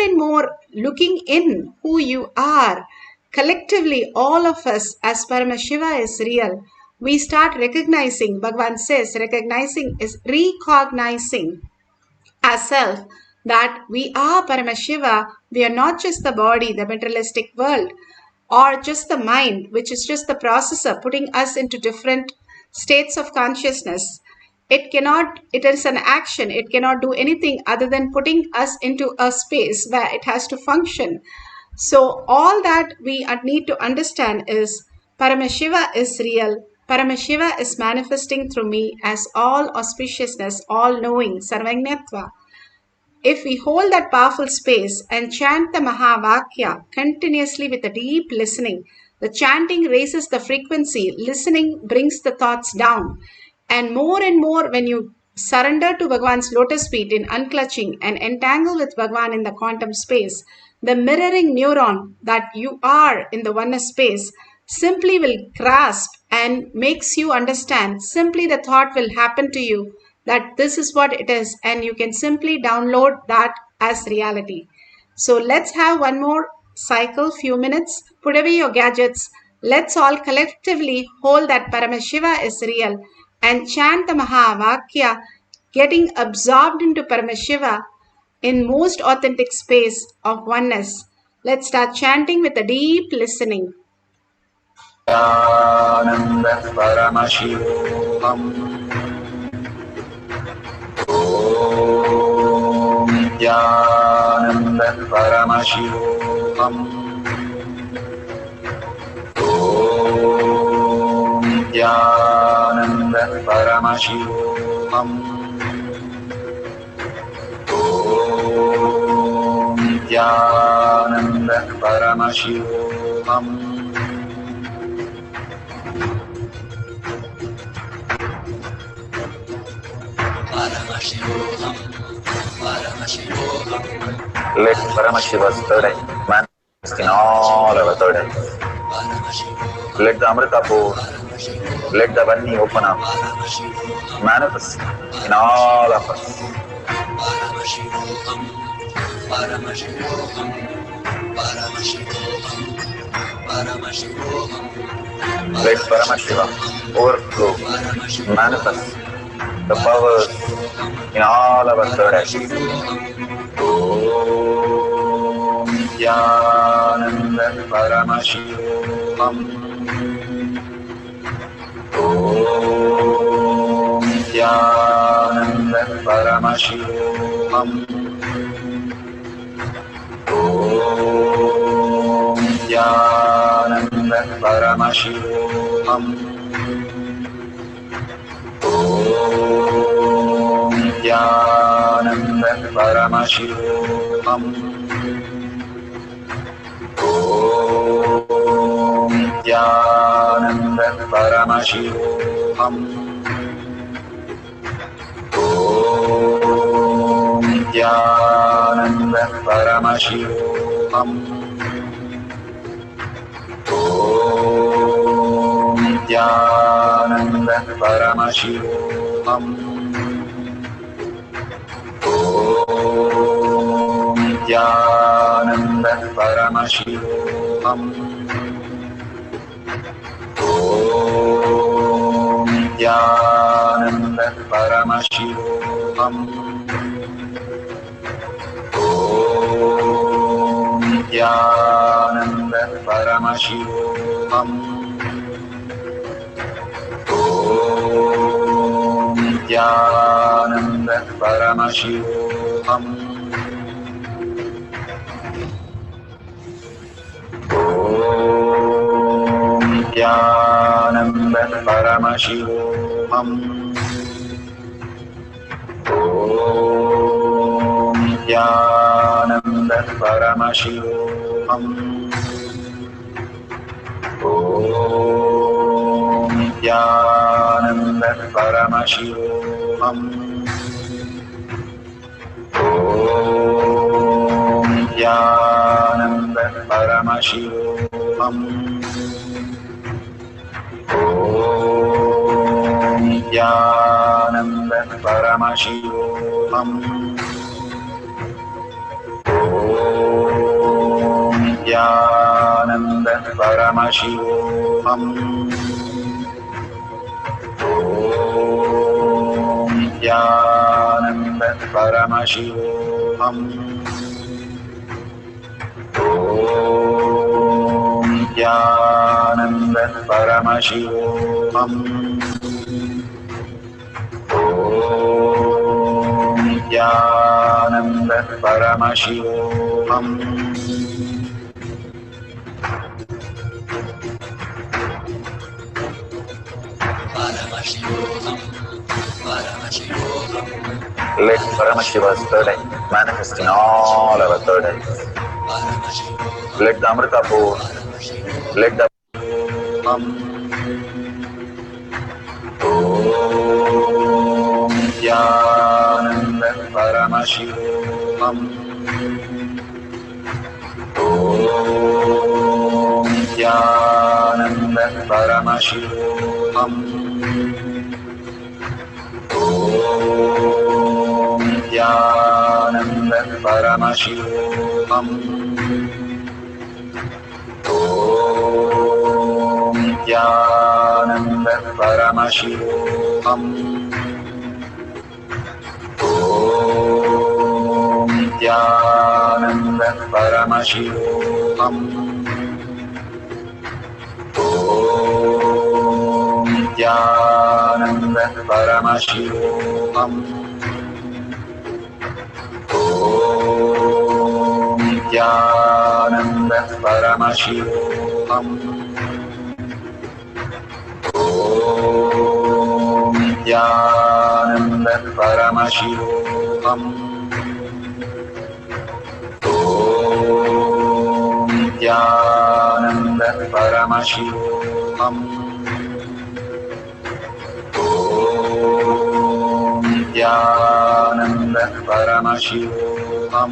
looking in who you are. Collectively, all of us, as Paramashiva is real, we start recognizing, Bhagavan says, recognizing is recognizing ourselves that we are Paramashiva. We are not just the body, the materialistic world, or just the mind, which is just the processor putting us into different states of consciousness. It is an action. It cannot do anything other than putting us into a space where it has to function. So all that we need to understand is Paramashiva is real. Paramashiva is manifesting through me as all auspiciousness, all knowing, sarvajñatva. If we hold that powerful space and chant the Mahavakya continuously with a deep listening, the chanting raises the frequency, listening brings the thoughts down. And more when you surrender to Bhagavan's lotus feet in unclutching and entangle with Bhagavan in the quantum space, the mirroring neuron that you are in the oneness space simply will grasp and makes you understand. Simply the thought will happen to you that this is what it is, and you can simply download that as reality. So let's have one more cycle, few minutes. Put away your gadgets. Let's all collectively hold that Paramashiva is real and chant the Mahavakya, getting absorbed into Paramashiva in most authentic space of oneness. Let's start chanting with a deep listening. Nithyananda Paramashivam. Om Nithyananda Paramashivam. Om Nithyananda Paramashivam. Om Nithyananda Paramashivam. Let Paramashiva's third eye manifest in all our third eyes. Let the Amrita pour, let the Vani open up, manifest in all of us. Let Paramashiva overflow, manifest the powers in all our third eyes. Om Nithyananda Paramashivam. Om Nithyananda Paramashivam. Om Nithyananda Paramashivam. Om Nithyananda Paramashivam. Om Nithyananda Paramashivam. Om Nithyananda Paramashivam. Om Nithyananda Paramashivam. Om Nithyananda Paramashivam. Om Nithyananda Paramashivam. Om Nithyananda Paramashivam. Om Nithyananda Paramashivam. Om Nithyananda Paramashivam. Om Nithyananda Paramashivam. Om Nithyananda Paramashivam. Om Nithyananda Paramashivam. Om Nithyananda Paramashivam. Om Nithyananda Paramashivam. Om Nithyananda Paramashivam. Om Nithyananda Paramashivam. Om Nithyananda Paramashivam. Let Paramashiva's third eye manifest in all our third eyes. Let the Amrita pour, let the Om Nithyananda Paramashivam. Om Nithyananda Paramashivam. Om Nithyananda Paramashivam. Om Nithyananda Paramashivam. Om Nithyananda Paramashivam. Om Nithyananda Paramashivam. Om Nithyananda Paramashivam. Om Nithyananda Paramashivam. Om Nithyananda Paramashivam. Om Nithyananda Paramashivam.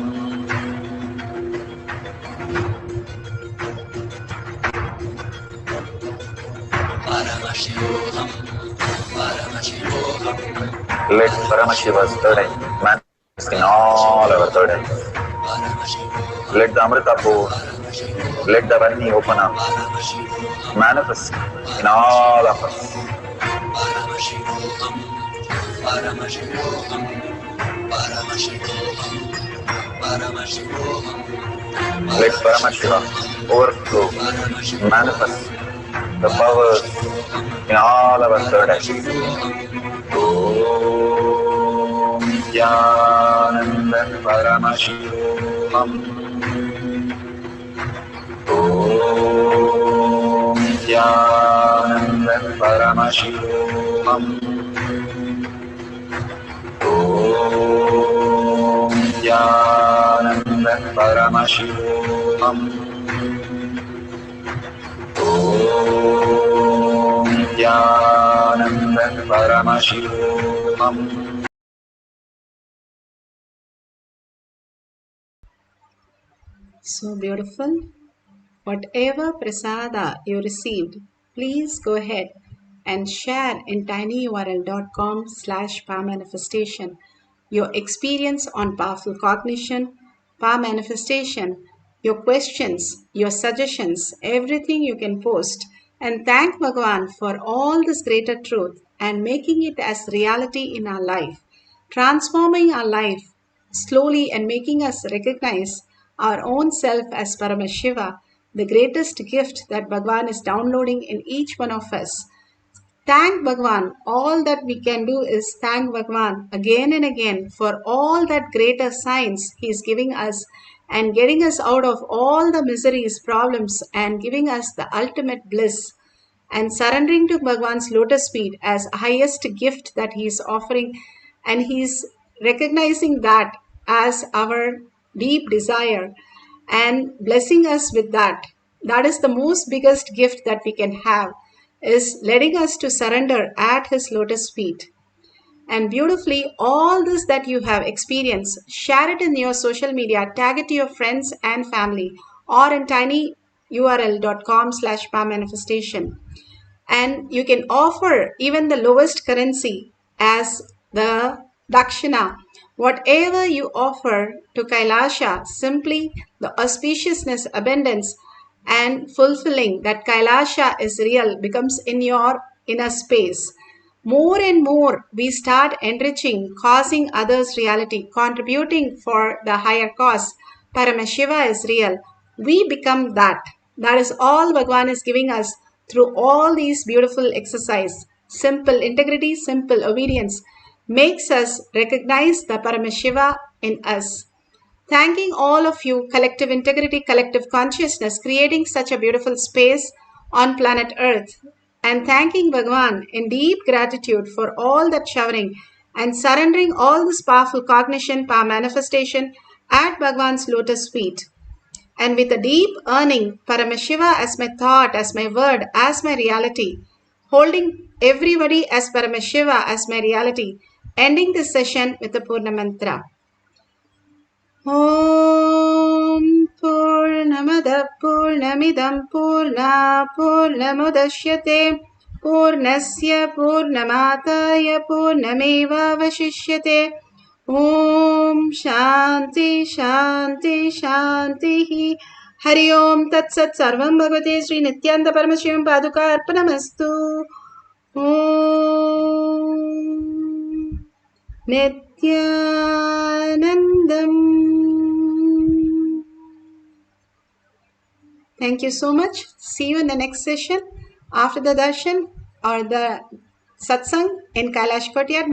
Let Paramashiva's third eye manifest in all our third eyes. Let the Amrita pour, let the Varni open up, manifest in all of us. Let Paramashiva overflow, manifest the powers in all our third eyes. Om Nithyananda Paramashivam. Om Nithyananda Paramashivam. Om Nithyananda Paramashivam. Om Nithyananda Paramashivam. So beautiful. Whatever prasada you received, please go ahead and share in tinyurl.com/powermanifestation your experience on powerful cognition, power manifestation, your questions, your suggestions, everything you can post, and thank Bhagavan for all this greater truth and making it as reality in our life, transforming our life slowly and making us recognize our own self as Paramashiva, the greatest gift that Bhagavan is downloading in each one of us. Thank Bhagavan. All that we can do is thank Bhagavan again and again for all that greater signs He is giving us and getting us out of all the miseries, problems, and giving us the ultimate bliss, and surrendering to Bhagavan's lotus feet as highest gift that He is offering, and He is recognizing that as our deep desire and blessing us with that. That is the most biggest gift that we can have, is letting us to surrender at His lotus feet. And beautifully, all this that you have experienced, share it in your social media, tag it to your friends and family, or in tinyurl.com/manifestation. And you can offer even the lowest currency as the dakshina. Whatever you offer to Kailasa, simply the auspiciousness, abundance, and fulfilling that Kailasa is real becomes in your inner space. More and more we start enriching, causing others reality, contributing for the higher cause. Paramashiva is real. We become that. That is all Bhagavan is giving us through all these beautiful exercise. Simple integrity, simple obedience makes us recognize the Paramashiva in us. Thanking all of you, collective integrity, collective consciousness, creating such a beautiful space on planet Earth. And thanking Bhagavan in deep gratitude for all that showering and surrendering all this powerful cognition, power manifestation at Bhagavan's lotus feet. And with a deep earning, Paramashiva as my thought, as my word, as my reality, holding everybody as Paramashiva as my reality, ending this session with the Purna Mantra. Om Purnamada Purnamidam Purna Purnamudashyate Purnasya Purnamataya Purnameva Vashishyate. Om Shanti Shanti Shanti. Hari Om Tat Sat Sarvam Bhagavate Sri Nithyananda Paramashivam Paduka Arpanamastu. Om Nithyanandam. Thank you so much. See you in the next session after the darshan or the satsang in Kailash Courtyard.